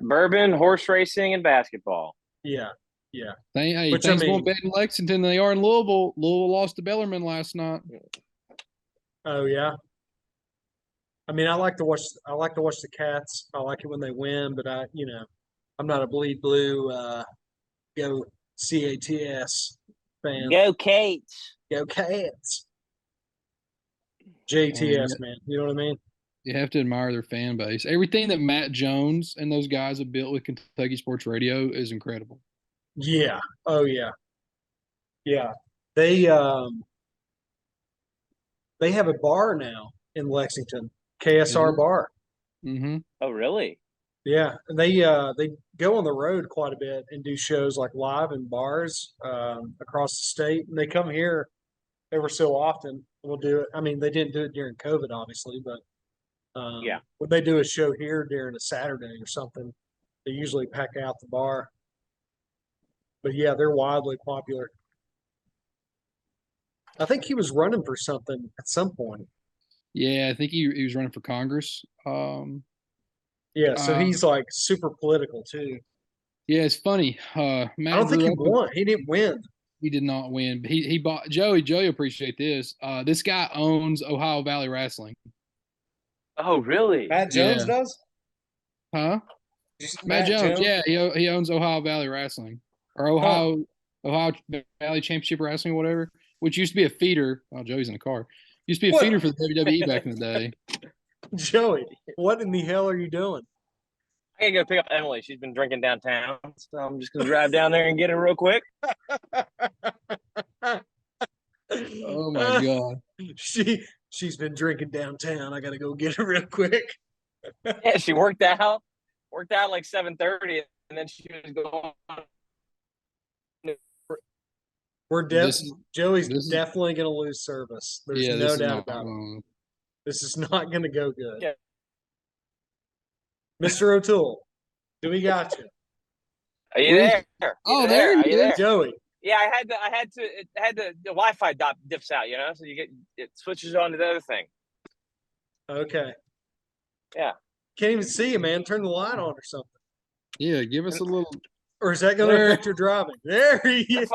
Bourbon, horse racing, and basketball. Yeah. Thanks more bet in Lexington than they are in Louisville. Louisville lost to Bellarmine last night. Oh yeah. I mean, I like to watch the Cats. I like it when they win, but I'm not a bleed blue go CATS fan. Go Cates. Go Cats. JTS, man. You know what I mean? You have to admire their fan base. Everything that Matt Jones and those guys have built with Kentucky Sports Radio is incredible. Yeah. Oh yeah. Yeah. They have a bar now in Lexington, KSR Bar. Mm-hmm. Oh really? Yeah. They go on the road quite a bit and do shows like live in bars across the state, and they come here ever so often. We'll do it. I mean, they didn't do it during COVID, obviously, but when they do a show here during a Saturday or something, they usually pack out the bar. But yeah, they're wildly popular. I think he was running for something at some point. Yeah, I think he was running for Congress. Yeah, so he's like super political too. Yeah, it's funny. Matt I don't think he won. He didn't win. He did not win. But he bought Joey. Joey appreciate this. This guy owns Ohio Valley Wrestling. Oh, really? Matt Jones does? Huh? Matt Jones. Yeah, he owns Ohio Valley Wrestling, or Ohio Valley Championship Wrestling, or whatever, which used to be a feeder. Oh, Joey's in the car. Used to be a feeder for the WWE back in the day. Joey, what in the hell are you doing? I gotta go pick up Emily. She's been drinking downtown, so I'm just gonna drive down there and get her real quick. Oh my God. She's been drinking downtown. I gotta go get her real quick. Yeah, she worked out like 7:30, and then she was going. Joey's this is- definitely gonna lose service. There's Yeah, no this is doubt not about it. wrong. This is not gonna go good. Yeah. Mr. O'Toole, do we got you? Are you there? Oh, there Are he you is. there? Joey. Yeah, the Wi-Fi dips out, so it switches on to the other thing. Okay. Yeah. Can't even see you, man. Turn the light on or something. Yeah, give us a little. Or is that gonna affect your driving? There he is.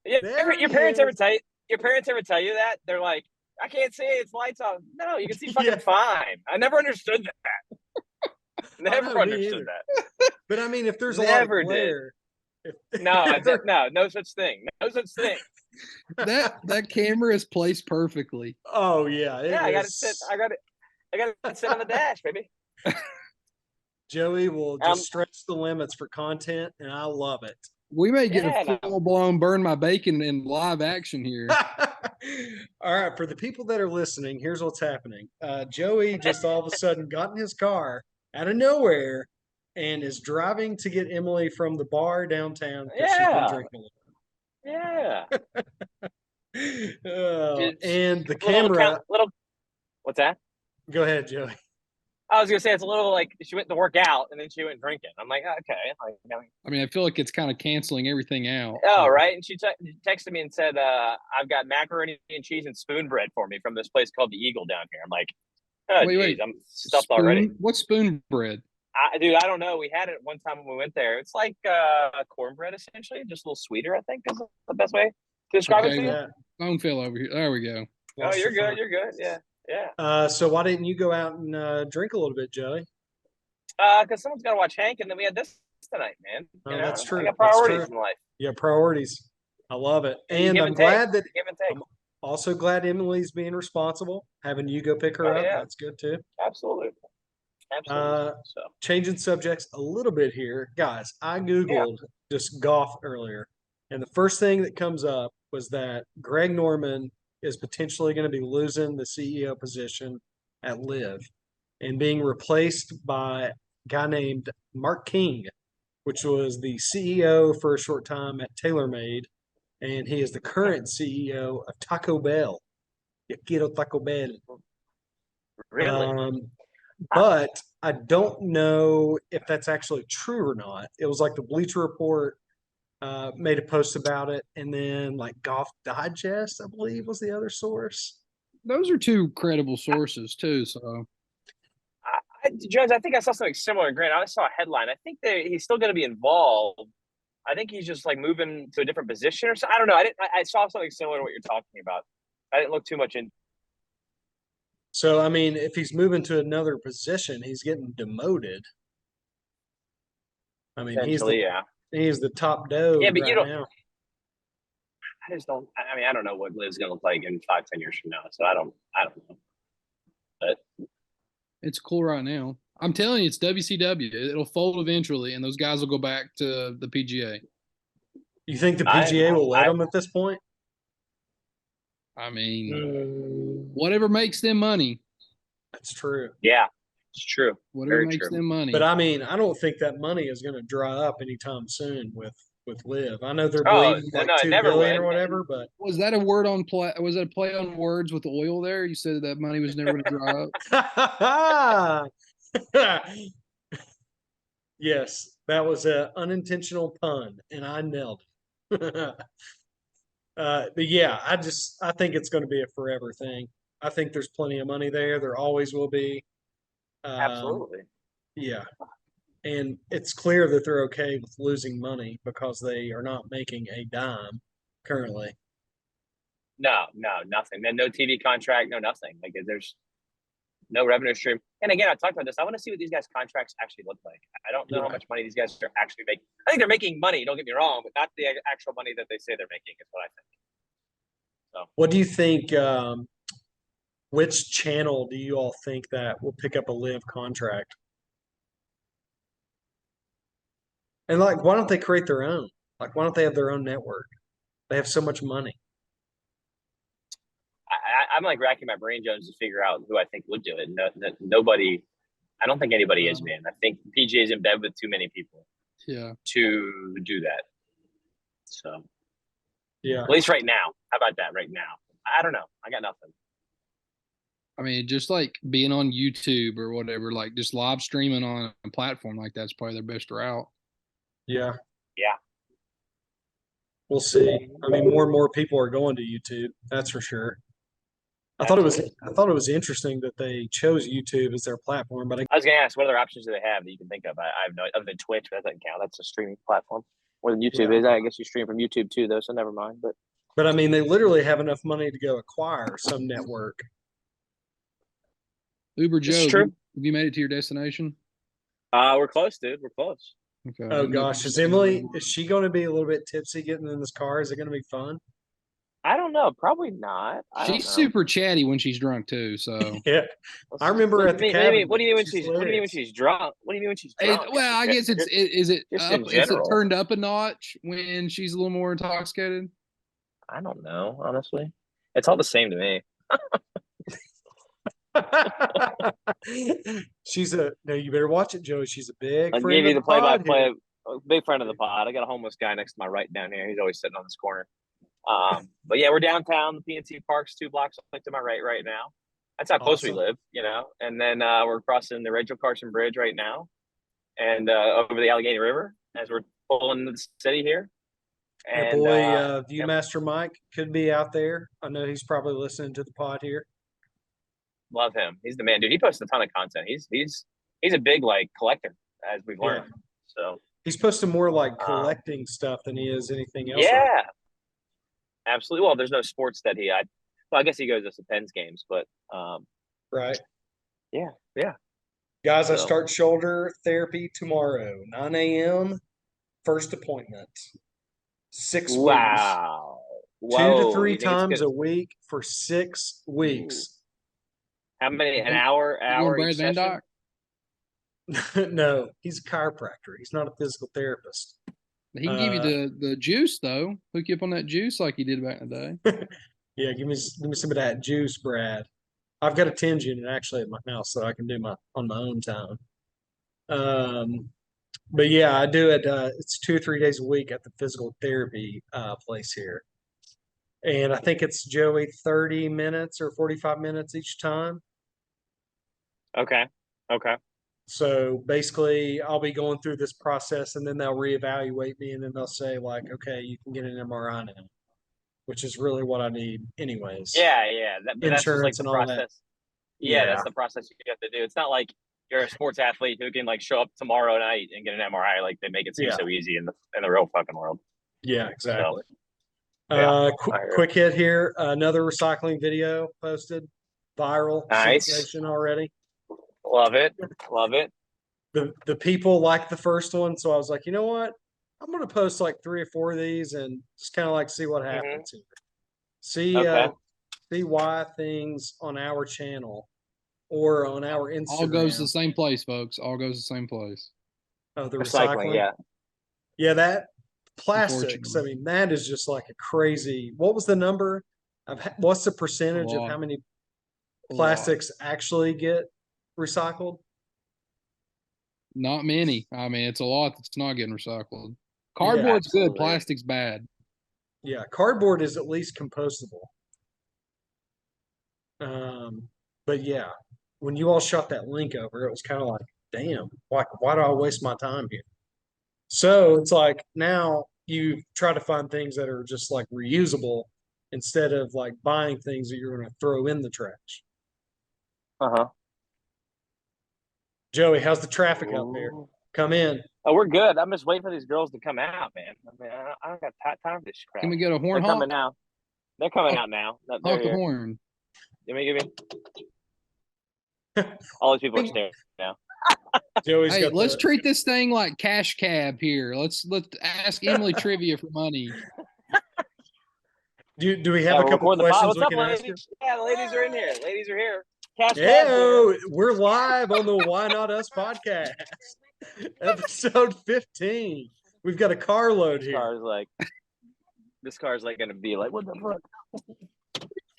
Yeah, There your he parents ever is. tell you? Your parents ever tell you that? They're like, I can't see it. It's lights on. No, you can see fucking Yeah. fine. I never understood that. Never me understood either. that. But I mean, if there's a lot of Never did. glare, No such thing. No such thing. That camera is placed perfectly. Oh yeah, Yeah, I got to sit on the dash, baby. Joey will just stretch the limits for content, and I love it. We may get a full blown burn my bacon in live action here. All right, for the people that are listening, here's what's happening. Joey just all of a sudden got in his car out of nowhere and is driving to get Emily from the bar downtown. Yeah. She's been drinking. Yeah. And the camera. What's that? Go ahead, Joey. I was gonna say it's a little like she went to work out and then she went drinking. I'm like, okay. I mean, I feel like it's kind of canceling everything out. Oh, right. And she texted me and said, "I've got macaroni and cheese and spoon bread for me from this place called the Eagle down here." I'm like, oh, wait, I'm stuffed already. What's spoon bread? Dude, I don't know. We had it one time when we went there. It's like cornbread essentially, just a little sweeter. I think is the best way to describe it to you. Phone fell over here. There we go. Oh, you're good. You're good. Yeah. Yeah. So why didn't you go out and drink a little bit, Joey? Because someone's got to watch Hank, and then we had this tonight, man. That's true. I got priorities in life. Yeah, priorities. I love it, and I'm glad that. I'm also glad Emily's being responsible, having you go pick her up. Yeah. That's good too. Absolutely. Changing subjects a little bit here, guys. I googled just golf earlier, and the first thing that comes up was that Greg Norman is potentially going to be losing the CEO position at LIV and being replaced by a guy named Mark King, which was the CEO for a short time at TaylorMade, and he is the current CEO of Taco Bell. Yo quiero Taco Bell. Really? But I don't know if that's actually true or not. It was like the Bleacher Report made a post about it, and then like Golf Digest, I believe, was the other source. Those are two credible sources too. So, Judge, I think I saw something similar. Grant, I saw a headline. I think that he's still going to be involved. I think he's just like moving to a different position or something. I don't know. I saw something similar to what you're talking about. I didn't look too much in. So, I mean, if he's moving to another position, he's getting demoted. I mean, he's the top dog but right now. I just don't. I mean, I don't know what LIV's going to look like in 5-10 years from now. So I don't know. But it's cool right now. I'm telling you, it's WCW. It'll fold eventually, and those guys will go back to the PGA. You think the PGA will let them at this point? I mean, whatever makes them money. That's true. Yeah, it's true. Whatever makes them money. But I mean, I don't think that money is going to dry up anytime soon with LIV. I know they're bleeding like $2 billion or whatever, but was that a word on play? Was that a play on words with the oil there? You said that money was never going to dry up. Yes, that was an unintentional pun, and I nailed it. But yeah, I think it's going to be a forever thing. I think there's plenty of money there. There always will be. Absolutely. Yeah. And it's clear that they're okay with losing money because they are not making a dime currently. No, nothing. No TV contract, no nothing. Like there's no revenue stream. And again, I talked about this. I want to see what these guys' contracts actually look like. I don't know how much money these guys are actually making. I think they're making money, don't get me wrong, but not the actual money that they say they're making is what I think. So what do you think which channel do you all think that will pick up a live contract? And like, why don't they create their own? Like, why don't they have their own network? They have so much money. I'm like racking my brain, Jones, to figure out who I think would do it. Nobody. I don't think anybody is, man. I think PGA is in bed with too many people. Yeah. To do that. So. Yeah. At least right now. How about that? Right now, I don't know. I got nothing. I mean, just like being on YouTube or whatever, like just live streaming on a platform like that's probably their best route. Yeah. Yeah. We'll see. I mean, more and more people are going to YouTube. That's for sure. I thought it was interesting that they chose YouTube as their platform. But I was going to ask, what other options do they have that you can think of? I have no other than Twitch. That doesn't count. That's a streaming platform. More than YouTube is. I guess you stream from YouTube too, though. So never mind. But I mean, they literally have enough money to go acquire some network. Uber Joe, have you made it to your destination? We're close, dude. We're close. Okay. Oh gosh, is she going to be a little bit tipsy getting in this car? Is it going to be fun? I don't know. Probably not. She's super chatty when she's drunk too. So yeah, I remember at the cabin. What do you mean when she's drunk? What do you mean when she's drunk? Well, I guess is it general. turned up a notch when she's a little more intoxicated? I don't know, honestly. It's all the same to me. No, you better watch it, Joey. She's a big I'll friend give you of the play-by-play. Big friend of the pod. I got a homeless guy next to my right down here. He's always sitting on this corner. But yeah, we're downtown. The PNC Park's 2 blocks to my right now. That's how close we live, you know. And then we're crossing the Rachel Carson Bridge right now, and over the Allegheny River as we're pulling into the city here. And Viewmaster Mike could be out there. I know he's probably listening to the pod here. Love him. He's the man, dude. He posts a ton of content. He's a big collector, as we've learned. Yeah. So he's posting more collecting stuff than he is anything else. Yeah, right? Absolutely. Well, there's no sports that I guess he goes to some Pens games, but right. Yeah. Guys, I start shoulder therapy tomorrow, 9 a.m. First appointment. 6 weeks. Wow. 2 to 3 times a week for 6 weeks. Ooh. How many? An hour Brad Van Dock? No, he's a chiropractor. He's not a physical therapist. He can give you the juice, though. Hook you up on that juice like he did back in the day. Yeah, give me some of that juice, Brad. I've got a 10 unit actually at my house, so I can do on my own time. But yeah, I do it. It's 2 or 3 days a week at the physical therapy place here, and I think it's Joey 30 minutes or 45 minutes each time. Okay. So basically, I'll be going through this process, and then they'll reevaluate me, and then they'll say okay, you can get an MRI now, which is really what I need, anyways. Yeah. Insurance that's and all all that. that. Yeah, that's the process you have to do. It's not like you're a sports athlete who can show up tomorrow night and get an MRI. They make it seem so easy in the real fucking world. Yeah, exactly. So, quick hit here. Another recycling video posted, viral sensation already. Love it. The people like the first one, so I was like, you know what? I'm gonna post 3 or 4 of these and just kind of see what happens here. See why things on our channel or on our Instagram all goes to the same place, folks. All goes to the same place. Oh, the recycling. Yeah, that plastics. I mean, that is just a crazy. What was the number? What's the percentage of how many plastics actually get recycled? Not many. I mean, it's a lot that's not getting recycled. Cardboard's good. Plastic's bad. Yeah, cardboard is at least compostable. But yeah, when you all shot that link over, it was kind of damn, why do I waste my time here? So it's now you try to find things that are just reusable instead of buying things that you're going to throw in the trash. Joey, how's the traffic out there? Come in. Oh, we're good. I'm just waiting for these girls to come out, man. I mean, I don't got time for this crap. Can we get a horn honk? Coming now. They're coming out now. Honk the horn. Give me. All these people are staring now. Joey's let's treat this thing like Cash Cab here. Let's ask Emily trivia for money. Do we have a we're couple recording the pod. questions What's we up, can ask you? ladies? Yeah, the ladies are in here. Ladies are here. Cash Cab's Hey, here. we're live on the Why Not Us podcast, episode 15. We've got a carload This here. car's like gonna be like, what the fuck?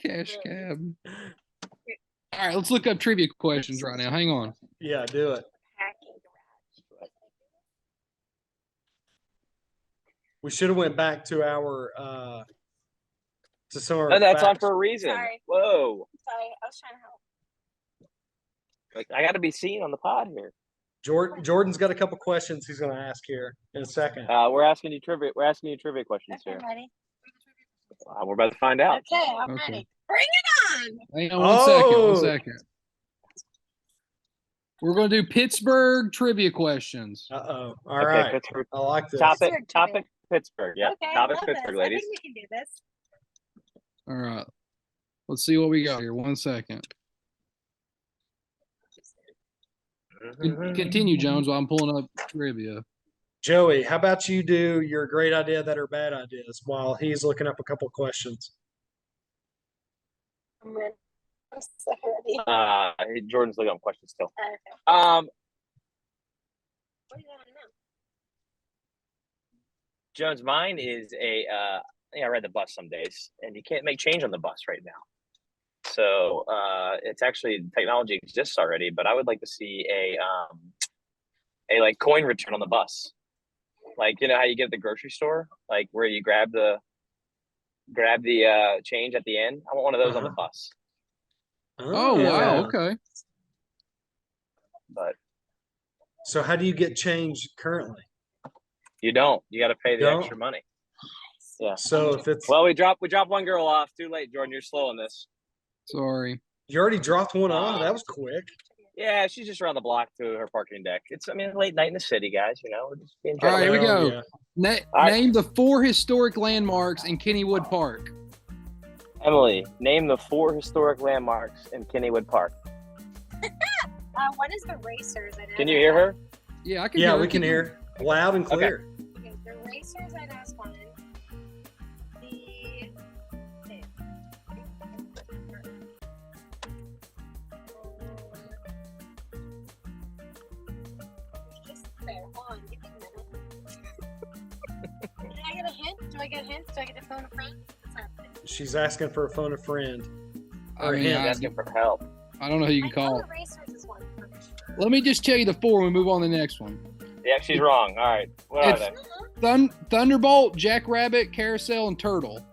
Cash cab. All right, let's look up trivia questions right now. Hang on. Yeah, do it. We should have went back to our to some of our No, that's on facts. for a reason. Sorry. Whoa. Sorry, I was trying to help. Like, I got to be seen on the pod here. Jordan's got a couple questions he's going to ask here in a second. We're asking you trivia. We're asking you trivia questions Okay, here. I'm ready. We're about to find out. Okay, I'm Okay. ready. Bring it on! Hang on one second. Oh! 1 second. We're going to do Pittsburgh trivia questions. Uh-oh. All Okay, right. Pittsburgh. I like this. Topic. Pittsburgh Topic. Pittsburgh. Yeah. Okay, Topic. love Pittsburgh, this. ladies. I think we can do this. All right. Let's see what we got here. 1 second. Continue, Jones, while I'm pulling up trivia. Joey, how about you do your great idea that are bad ideas while he's looking up a couple questions? I'm ready. I'm so ready. Jordan's looking up questions still. Okay. Um, What do you want to know? Jones, mine is I ride the bus some days, and you can't make change on the bus right now. So it's actually technology exists already, but I would like to see a like coin return on the bus. Like, you know how you get at the grocery store, like where you grab the change at the end. I want one of those on the bus. Oh, wow. Okay. But So how do you get change currently? you don't. You got to pay the Don't? extra money. Yeah. So if it's Well, we dropped one girl off. Too late, Jordan. You're slow on this. Sorry. you already dropped one on, that was quick. Yeah, she's just around the block to her parking deck. It's late night in the city, guys. You know, we're just being All right, here we gentlemen. go. yeah. Na- All right. Name the 4 historic landmarks in Kennywood Park. Emily, name the 4 historic landmarks in Kennywood Park. What is the racers? I know Can you hear her? Yeah, I can Yeah, hear we it. can hear loud and clear. Okay, the racers I know is one. The okay. Just there. Hold on, give me a minute. Can I get a hint? Do I get a hint? Do I get to phone a friend? What's happening? She's asking for a phone a friend. I mean, She's Yeah. asking for help. I don't know who you I can know call. the racers is one for sure. Let me just tell you the 4 and we move on to the next one. Yeah, she's wrong. All right. What are It's- they? Thunderbolt, Jackrabbit, Carousel, and Turtle.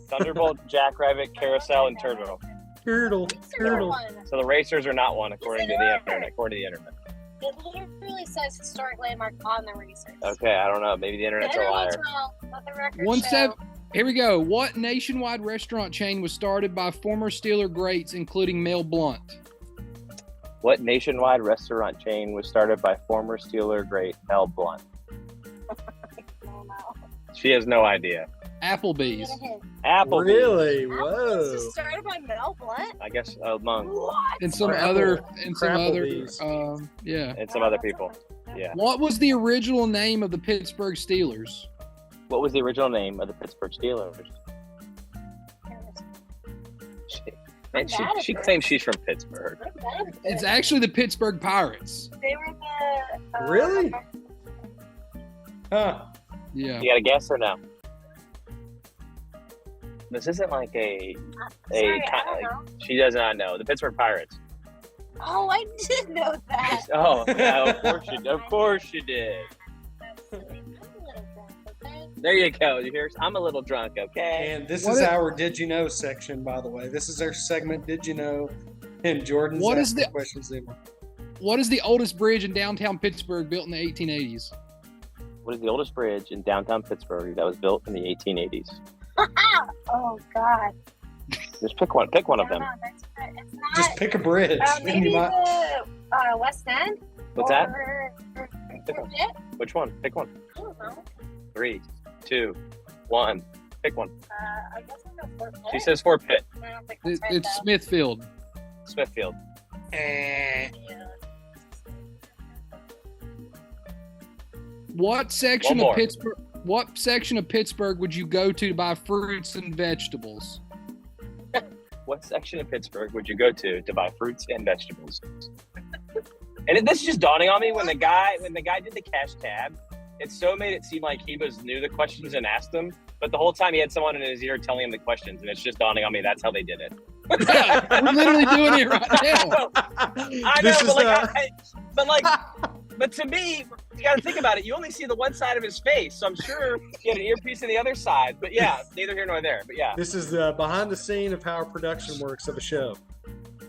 Thunderbolt, Jackrabbit, Carousel, and Turtle. Turtle, Racers are turtle. one. So the racers are not one, according to the internet. According to the internet. It literally says historic landmark on the racers. Okay, I don't know. Maybe the The internet's a liar. internet's wrong. Let the record One show. step. Here we go. What nationwide restaurant chain was started by former Steeler greats, including Mel Blount? What nationwide restaurant chain was started by former Steeler great Mel Blount? No, no. She has no idea. Applebee's. Get a hint. Apple. Really? Applebee's Whoa. was started by Mel Blount. I guess among What? And some Crapple- other, Crapplebee's. yeah. and some other people. Yeah. What was the original name of the Pittsburgh Steelers? What was the original name of the Pittsburgh Steelers? And I'm bad at she this. claims she's from Pittsburgh. I'm bad at It's this. actually the Pittsburgh Pirates. They were the. Really? Huh. Yeah. You got a guess or no? This isn't like Sorry, I don't know. she does not know the Pittsburgh Pirates. Oh, I did know that. Oh, yeah, of course you did. Of course you did. That's silly. I'm a little drunk, okay? There you go. You hear? I'm a little drunk. Okay. And this What is if- our Did You Know section, by the way. This is our segment, Did You Know? And Jordan's What is asking the- questions. They want. What is the oldest bridge in downtown Pittsburgh built in the 1880s? What is the oldest bridge in downtown Pittsburgh that was built in the 1880s? Oh, God. Just pick one. Pick one of them. No, it's not. Just pick a bridge. and Maybe you might, the West End. What's that? Or Pick one. Pitt? Which one? Pick one. I don't know. 3, 2, 1. Pick one. I guess I'll go Fort Pitt. She says Fort Pitt, I don't think that's right, It's though. Smithfield. Smithfield. Yeah. What section One more. of Pittsburgh? What section of Pittsburgh would you go to buy fruits and vegetables? What section of Pittsburgh would you go to buy fruits and vegetables? And this is just dawning on me when the guy did the cash tab. It so made it seem like he knew the questions and asked them, but the whole time he had someone in his ear telling him the questions, and it's just dawning on me that's how they did it. Yeah, we're literally doing it right now. I know, but to me, you got to think about it. You only see the one side of his face, so I'm sure he had an earpiece in the other side. But yeah, neither here nor there. But yeah, this is the behind the scene of how production works of a show.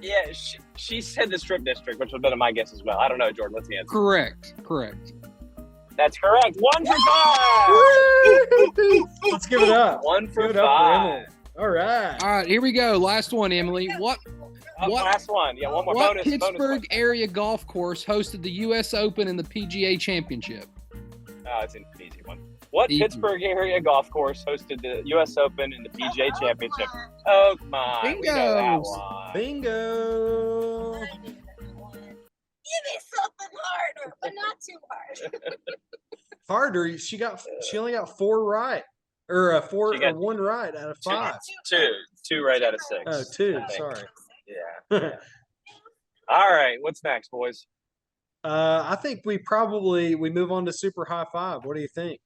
Yeah, she said the strip district, which would have been my guess as well. I don't know, Jordan. What's the answer? Correct. That's correct. 1 for 5. Let's give it up. 1 for Give it up for 5. Emily. All right. All right, here we go. Last one, Emily. What last one? Yeah, one more what bonus. Pittsburgh area golf course hosted the U.S. Open and the PGA Championship? Oh, it's an easy one. What Easy. Pittsburgh area golf course hosted the U.S. Open and the PGA Championship? Oh, come on. We know that one. Bingo. I knew that one. Give me something harder, but not too hard. Harder. She only got 4 right, or one right out of 5. Two right out of 6. Oh, 2. I think. Sorry. Yeah. All right. What's next, boys? I think we move on to Super High Five. What do you think?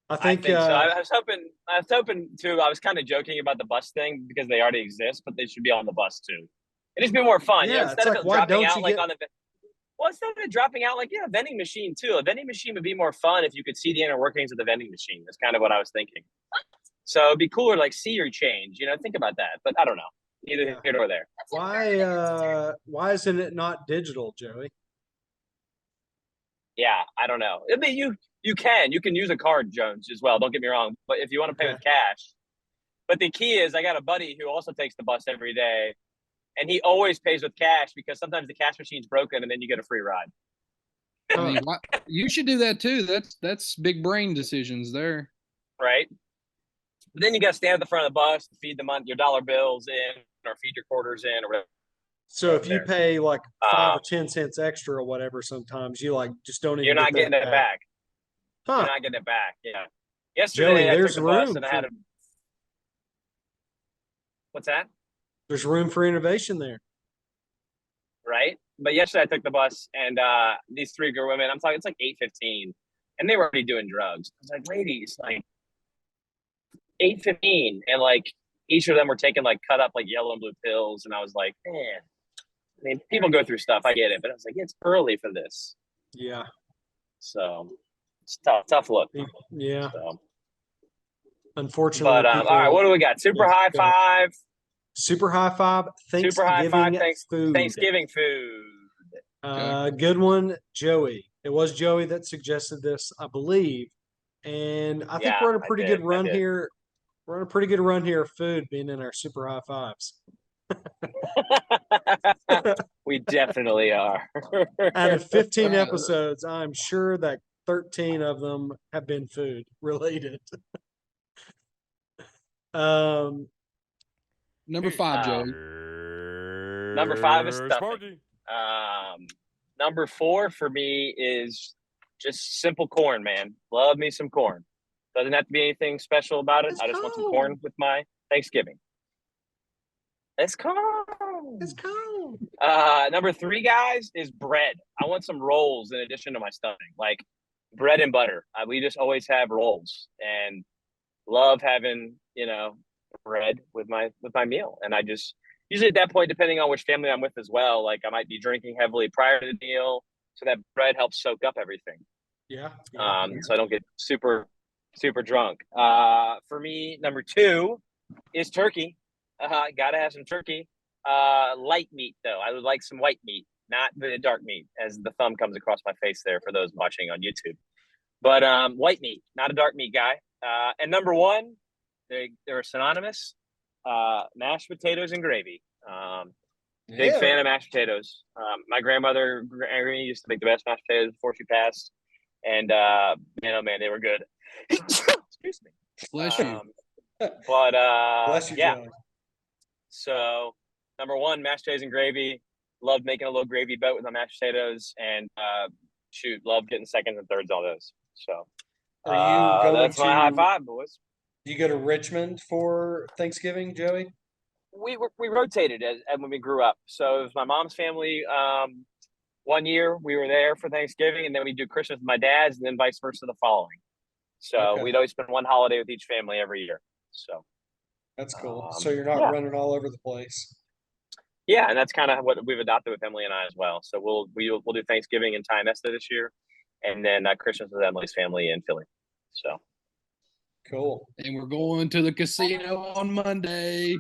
I think so. I was hoping to. I was kind of joking about the bus thing because they already exist, but they should be on the bus too. It'd just be more fun. Yeah, Instead it's of like, it why dropping don't out you like get- on the. Well, instead of it dropping out, like a vending machine too. A vending machine would be more fun if you could see the inner workings of the vending machine. That's kind of what I was thinking. So it'd be cooler, like see your change. Think about that. But I don't know. Neither here nor there. why isn't it not digital, Joey? Yeah, I don't know. I mean, you can use a card, Jones, as well. Don't get me wrong. But if you want to pay with cash, but the key is, I got a buddy who also takes the bus every day, and he always pays with cash because sometimes the cash machine's broken, and then you get a free ride. I mean, you should do that too. That's big brain decisions there. Right. But then you got to stand at the front of the bus to feed your dollar bills in, or feed your quarters in, or whatever. So if you pay like 5 or 10 cents extra or whatever, sometimes you just don't even. You're not getting it back. Huh. You're not getting it back. Yeah. Yesterday, Joey, I there's took the bus room and I had a. What's that? There's room for innovation there. Right. But yesterday I took the bus and these 3 girl women, I'm talking, it's like 8:15, and they were already doing drugs. I was like, ladies, like 8:15, and like each of them were taking like cut up like yellow and blue pills, and I was like, man, I mean, people go through stuff, I get it, but I was like, it's early for this. Yeah. So it's tough look. Yeah. So. Unfortunately. But all right, what do we got? Super high five. Super high five. Super high five. Food. Thanksgiving food. Good one, Joey. It was Joey that suggested this, I believe. And I think we're on a pretty good run here. We're on a pretty good run here of food being in our super high fives. We definitely are. Out of 15 episodes, I'm sure that 13 of them have been food related. Number 5, Joey. Number 5 is stuffing. Number 4 for me is just simple corn, man. Love me some corn. Doesn't have to be anything special about it. I just want some corn with my Thanksgiving. It's corn. It's corn. Number 3, guys, is bread. I want some rolls in addition to my stuffing, like bread and butter. We just always have rolls, and love having bread with my meal. And I just usually at that point, depending on which family I'm with as well, like I might be drinking heavily prior to the meal, so that bread helps soak up everything. Yeah. So I don't get super drunk. For me, number 2 is turkey. Gotta have some turkey. Light meat though. I would like some white meat, not the dark meat, as the thumb comes across my face there for those watching on YouTube. But white meat, not a dark meat guy. And number 1, they're synonymous. Mashed potatoes and gravy. Big fan of mashed potatoes. My grandmother Granny used to make the best mashed potatoes before she passed, and man, oh man, they were good. Excuse me. Bless you. But Bless you, yeah. Joey. So number 1, mashed potatoes and gravy. Love making a little gravy boat with my mashed potatoes, and love getting seconds and thirds on those. So Are you going That's my high to? five, boys. Do you go to Richmond for Thanksgiving, Joey? We rotated as when we grew up. So it was my mom's family. One year we were there for Thanksgiving, and then we do Christmas with my dad's, and then vice versa the following. So Okay. we'd always spend one holiday with each family every year. So That's cool. Um, So you're not yeah. running all over the place. yeah, and that's kind of what we've adopted with Emily and I as well. So we'll do Thanksgiving in Tionesta this year, and then Christmas with Emily's family in Philly. So Cool. And we're going to the casino on Monday.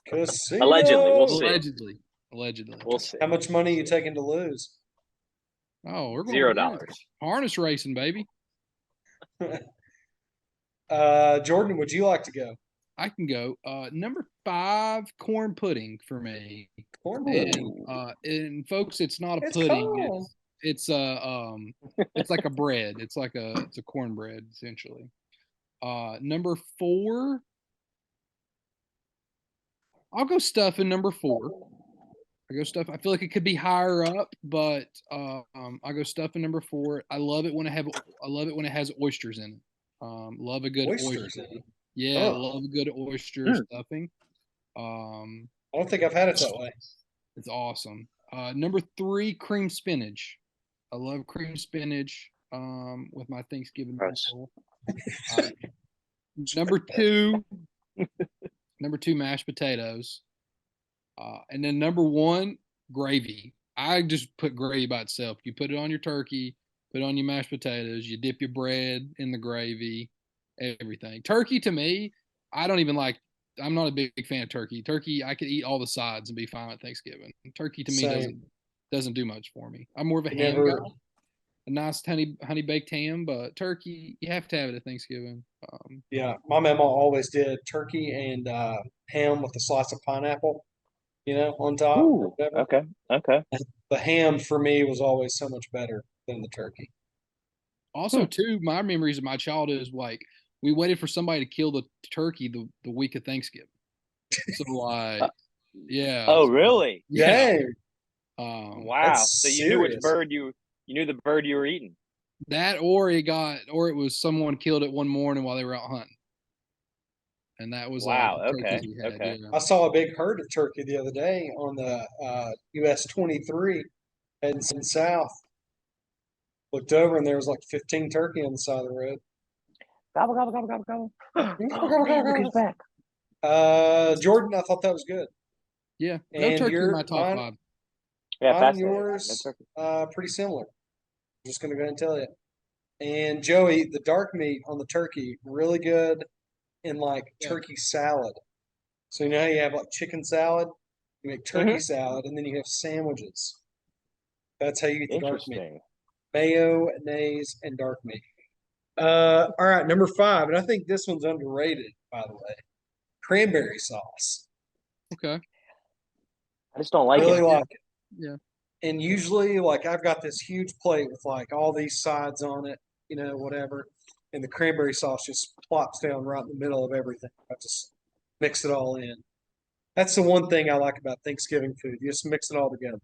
Casino. Allegedly, we'll see. Allegedly. We'll see. How much money are you taking to lose? Oh, we're going $0. harness racing, baby. Jordan, would you like to go? I can go. Number 5, corn pudding for me. Corn And folks, it's not a It's pudding. corn. It's it's like a bread. It's a cornbread essentially. Number 4, I'll go stuffing number 4. I feel like it could be higher up, but I'll go stuffing number 4. I love it when it has oysters in it. Love a good Oysters oyster. in it? Yeah, Oh. love a good oyster stuffing. I don't think I've had it that way. It's awesome. Number 3, cream spinach. I love cream spinach with my Thanksgiving meal. Number 2, mashed potatoes. And then number 1, gravy. I just put gravy by itself. You put it on your turkey, put it on your mashed potatoes, you dip your bread in the gravy, everything. Turkey to me, I'm not a big fan of turkey. Turkey, I could eat all the sides and be fine at Thanksgiving. Turkey to me doesn't do much for me. I'm more of a ham guy. A nice honey baked ham, but turkey, you have to have it at Thanksgiving. Yeah, my mama always did turkey and ham with a slice of pineapple, on top. Ooh, okay. The ham for me was always so much better than the turkey. Also, too, my memories of my childhood is like we waited for somebody to kill the turkey the week of Thanksgiving. So yeah. Oh, really? Yeah. Wow. So you knew which bird you knew the bird you were eating. That or it was someone killed it one morning while they were out hunting. And that was wow. Okay. Yeah. I saw a big herd of turkey the other day on the US 23 heading south. Looked over and there was like 15 turkey on the side of the road. Gobble, gobble, gobble, gobble, gobble. Oh, man, look who's back. Jordan, I thought that was good. Yeah. No turkey in my top 5. Yeah, mine and yours, pretty similar. I'm just going to go ahead and tell you. And Joey, the dark meat on the turkey, really good in like turkey salad. So how you have like chicken salad, you make turkey salad, and then you have sandwiches. That's how you eat the dark meat. Mayonnaise and dark meat. All right, number 5, and I think this one's underrated, by the way. Cranberry sauce. Okay. I just don't like really it. like it. Yeah. And usually, like, I've got this huge plate with like all these sides on it, whatever. And the cranberry sauce just plops down right in the middle of everything. I just mix it all in. That's the one thing I like about Thanksgiving food. You just mix it all together.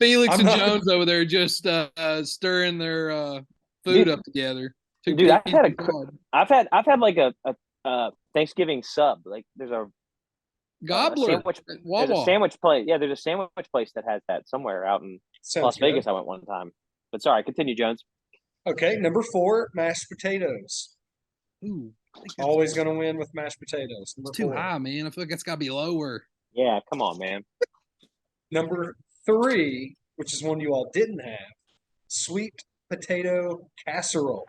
Felix and Jones over there just stirring their food up together. Dude, I've had like a Thanksgiving sub. Like there's a Gobbler. There's a sandwich place. Yeah, there's a sandwich place that has that somewhere out in Las Vegas. I went one time. But sorry, continue, Jones. Okay, number 4, mashed potatoes. Ooh, always going to win with mashed potatoes. It's too high, man. I feel like it's got to be lower. Yeah, come on, man. Number 3, which is one you all didn't have, sweet potato casserole.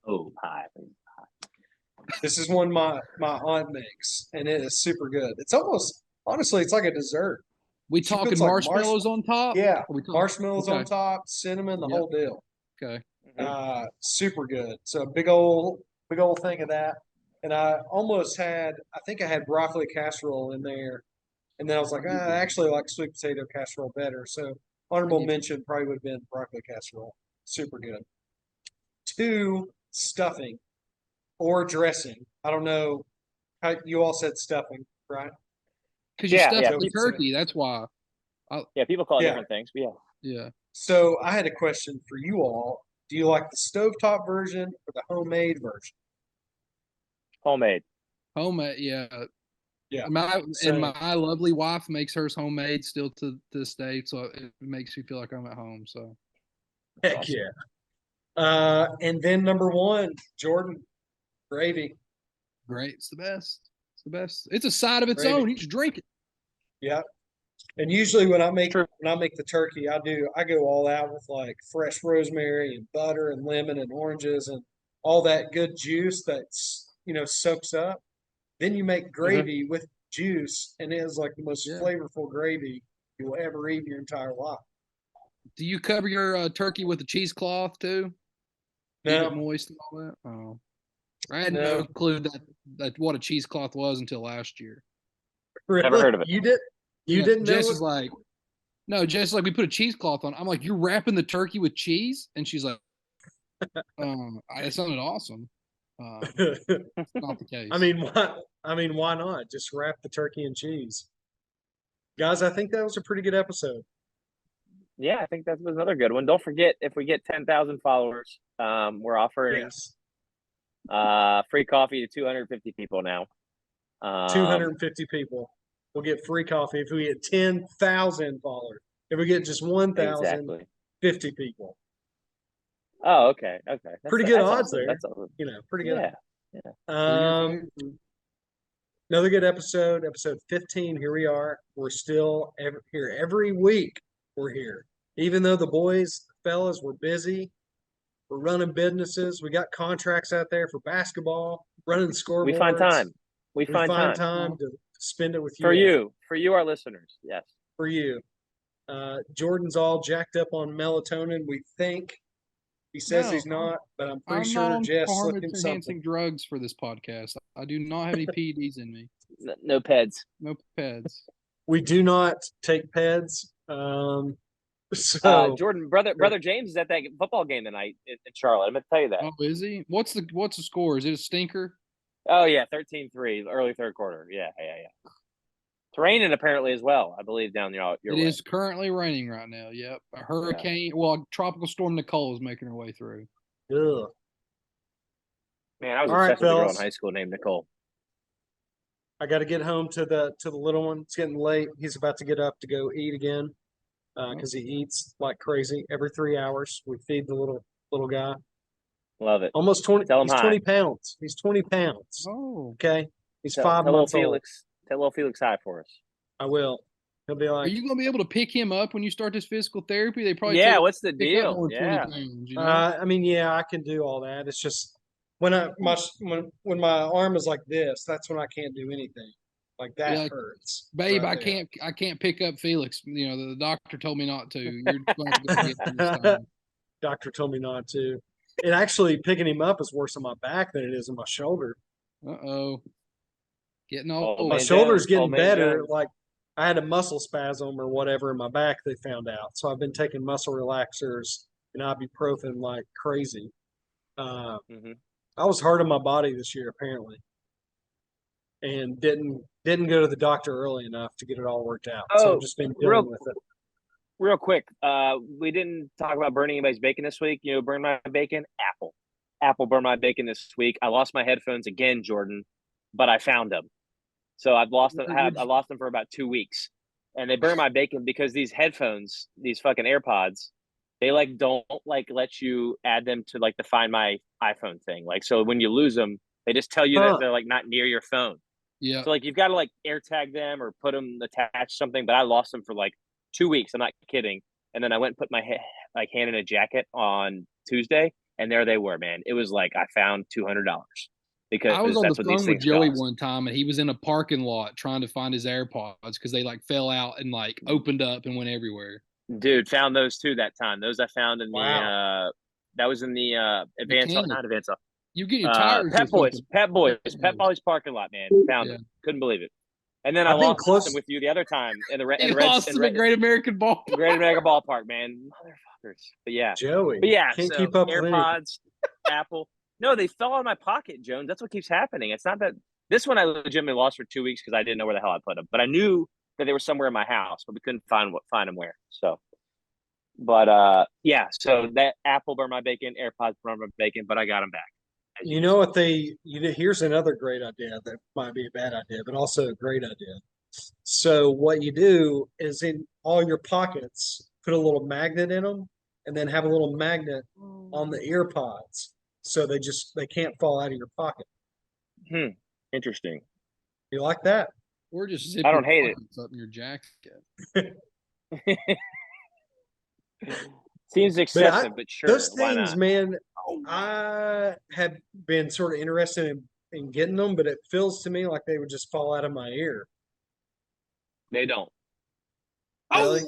Oh, high. This is one my aunt makes, and it is super good. It's almost, honestly, it's like a dessert. We talking marshmallows on top? Yeah, marshmallows on top, cinnamon, the whole deal. Okay. Super good. So big old thing of that. And I think I had broccoli casserole in there. And then I was like, I actually like sweet potato casserole better. So honorable mention probably would have been broccoli casserole. Super good. 2, stuffing or dressing. I don't know. You all said stuffing, right? Because you stuff the turkey. That's why. Yeah, people call it different things. But yeah. Yeah. So I had a question for you all. Do you like the stovetop version or the homemade version? Homemade. Homemade, yeah. Yeah. My Same. my lovely wife makes hers homemade still to this day, so it makes me feel like I'm at home. So Heck Awesome. yeah. And then number one, Jordan, gravy. great, it's the best. It's the best. It's a side of its Gravy. own. You just drink it. Yeah. And usually when I make True. the turkey, I go all out with like fresh rosemary and butter and lemon and oranges and all that good juice that's soaks up. Then you make gravy with juice, and it is like the most Yeah. flavorful gravy you will ever eat in your entire life. Do you cover your turkey with a cheesecloth too? Keep it No, moist and all that. Oh, I had No. no clue that what a cheesecloth was until last year. Never heard of it. You did? You Yeah, didn't know? Jess is like, no, Jess is like, we put a cheesecloth on. I'm like, you're wrapping the turkey with cheese, and she's like, it sounded awesome. Not the case. I mean, why not? Just wrap the turkey in cheese. Guys, I think that was a pretty good episode. Yeah, I think that was another good one. Don't forget, if we get 10,000 followers, we're offering Yes. free coffee to 250 people now. 250 people will get free coffee if we get 10,000 followers. If we get just 1,050 Exactly. people. Oh, okay. Okay. Pretty good that's odds awesome. there. That's awesome. Pretty good. Yeah. Another good episode 15. Here we are. We're still here every week. We're here. Even though the boys, fellas, we're busy. We're running businesses. We got contracts out there for basketball, running scoreboards. We find time. We find time to spend it with you. For you, our listeners. Yes. For you. Jordan's all jacked up on melatonin, we think. He says No, he's not, but I'm pretty I'm sure not on Jess slipped him performance-enhancing something. drugs for this podcast. I do not have any PEDs in me. No peds. No peds. We do not take peds. So Jordan, brother James is at that football game tonight in Charlotte. I'm gonna tell you that. Oh, is he? What's the score? Is it a stinker? Oh yeah, 13-3, early third quarter. Yeah. It's raining apparently as well, I believe, down your It way. is currently raining right now. Yep. A hurricane, well, tropical storm Nicole is making her way through. ugh. Man, I was All right, obsessed with a girl in fellas. high school named Nicole. I got to get home to the little one. It's getting late. He's about to get up to go eat again because he eats like crazy every 3 hours. We feed the little guy. Love it. Almost 20. Tell him He's hi. 20 pounds. He's 20 pounds. Oh. Okay. He's Tell 5 little months old. Felix. Tell little Felix hi for us. I will. He'll be Are like, you going to be able to pick him up when you start this physical therapy? They probably Yeah, tell you what's the to pick up deal? more than 20 Yeah. pounds, you know? I mean, yeah, I can do all that. It's just when my arm is like this, that's when I can't do anything. Like that Yeah, hurts. Babe, right I can't pick up Felix. You know, the doctor told me not to. You're going to have to go get him this time. Doctor told me not to. And actually, picking him up is worse on my back than it is on my shoulder. Uh-oh. Getting Old old. My man shoulder's Jones, getting old man better. Jones. Like I had a muscle spasm or whatever in my back. They found out, so I've been taking muscle relaxers and ibuprofen like crazy. Mhm. I was hard on my body this year apparently, and didn't go to the doctor early enough to get it all worked out. So Oh, I've just been real- dealing with it. Real quick, we didn't talk about burning anybody's bacon this week. You know, burn my bacon? Apple burned my bacon this week. I lost my headphones again, Jordan, but I found them. So I've lost them. I lost them for about 2 weeks, and they burn my bacon because these headphones, these fucking AirPods, they like don't like let you add them to like the Find My iPhone thing. Like, so when you lose them, they just tell you Huh. that they're like not near your phone. Yeah. So like you've got to like AirTag them or put them attached something. But I lost them for like 2 weeks. I'm not kidding. And then I went and put my hand in a jacket on Tuesday, and there they were, man. It was like I found $200 because I was on that's the what these phone with things Joey cost. one time, and he was in a parking lot trying to find his AirPods because they like fell out and like opened up and went everywhere. Dude, found those too that time. Those I found in Wow. that was in the Advance, Mechanic. not Advance. You get your tires. Pep or Boys, something. Pep Boys parking lot, man. Found Yeah. them. Couldn't believe it. And then I I've been lost close- them with you the other time in the He lost to the Great American Ball. Great American Ballpark, man. Motherfuckers. But yeah. Joey. But yeah, Can't so keep up with anything. AirPods, Apple. No, they fell out of my pocket, Jones. That's what keeps happening. It's not that this one I legitimately lost for 2 weeks because I didn't know where the hell I put them. But I knew that they were somewhere in my house, but we couldn't find them where. So But yeah, so that Apple burned my bacon, AirPods burned my bacon, but I got them back. You know what here's another great idea that might be a bad idea, but also a great idea. So what you do is in all your pockets, put a little magnet in them, and then have a little magnet on the ear pods, so they can't fall out of your pocket. Interesting. You like that? Or just zip I don't your hate it. pockets up in your jacket. Seems excessive, but sure. Those why things, not? man, I have been sort of interested in getting them, but it feels to me like they would just fall out of my ear. They don't. Really?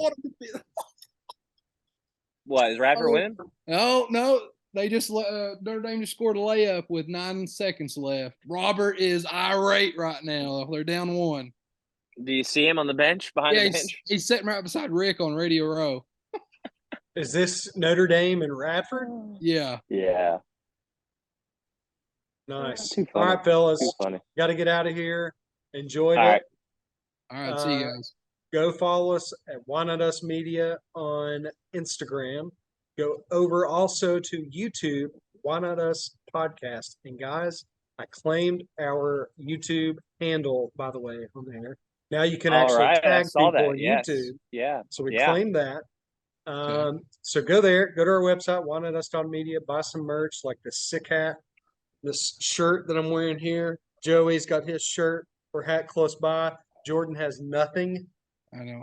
What is Radford winning? Oh no, they just Notre Dame just scored a layup with 9 seconds left. Robert is irate right now. They're down 1. Do you see him on the bench behind the bench? He's sitting right beside Rick on Radio Row. Is this Notre Dame and Radford? Yeah. Yeah. Nice. Too All funny. right, fellas. Too funny. Got to get out of here. Enjoyed All it. right. All right. See you guys. Go follow us at Why Not Us Media on Instagram. Go over also to YouTube, Why Not Us Podcast. And guys, I claimed our YouTube handle, by the way, on there. Now you can actually tag people on YouTube. Yeah. So we claimed that. So go there, go to our website, whynotus.media, buy some merch like this sick hat, this shirt that I'm wearing here. Joey's got his shirt or hat close by. Jordan has nothing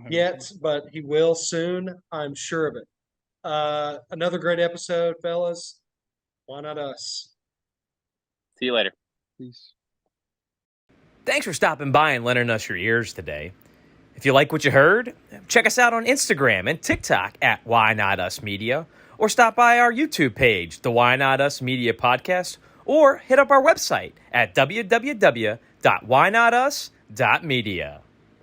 yet, but he will soon. I'm sure of it. Another great episode, fellas. Why Not Us? See you later. Peace. Thanks for stopping by and lending us your ears today. If you like what you heard, check us out on Instagram and TikTok at Why Not Us Media, or stop by our YouTube page, the Why Not Us Media Podcast, or hit up our website at www.whynotus.media.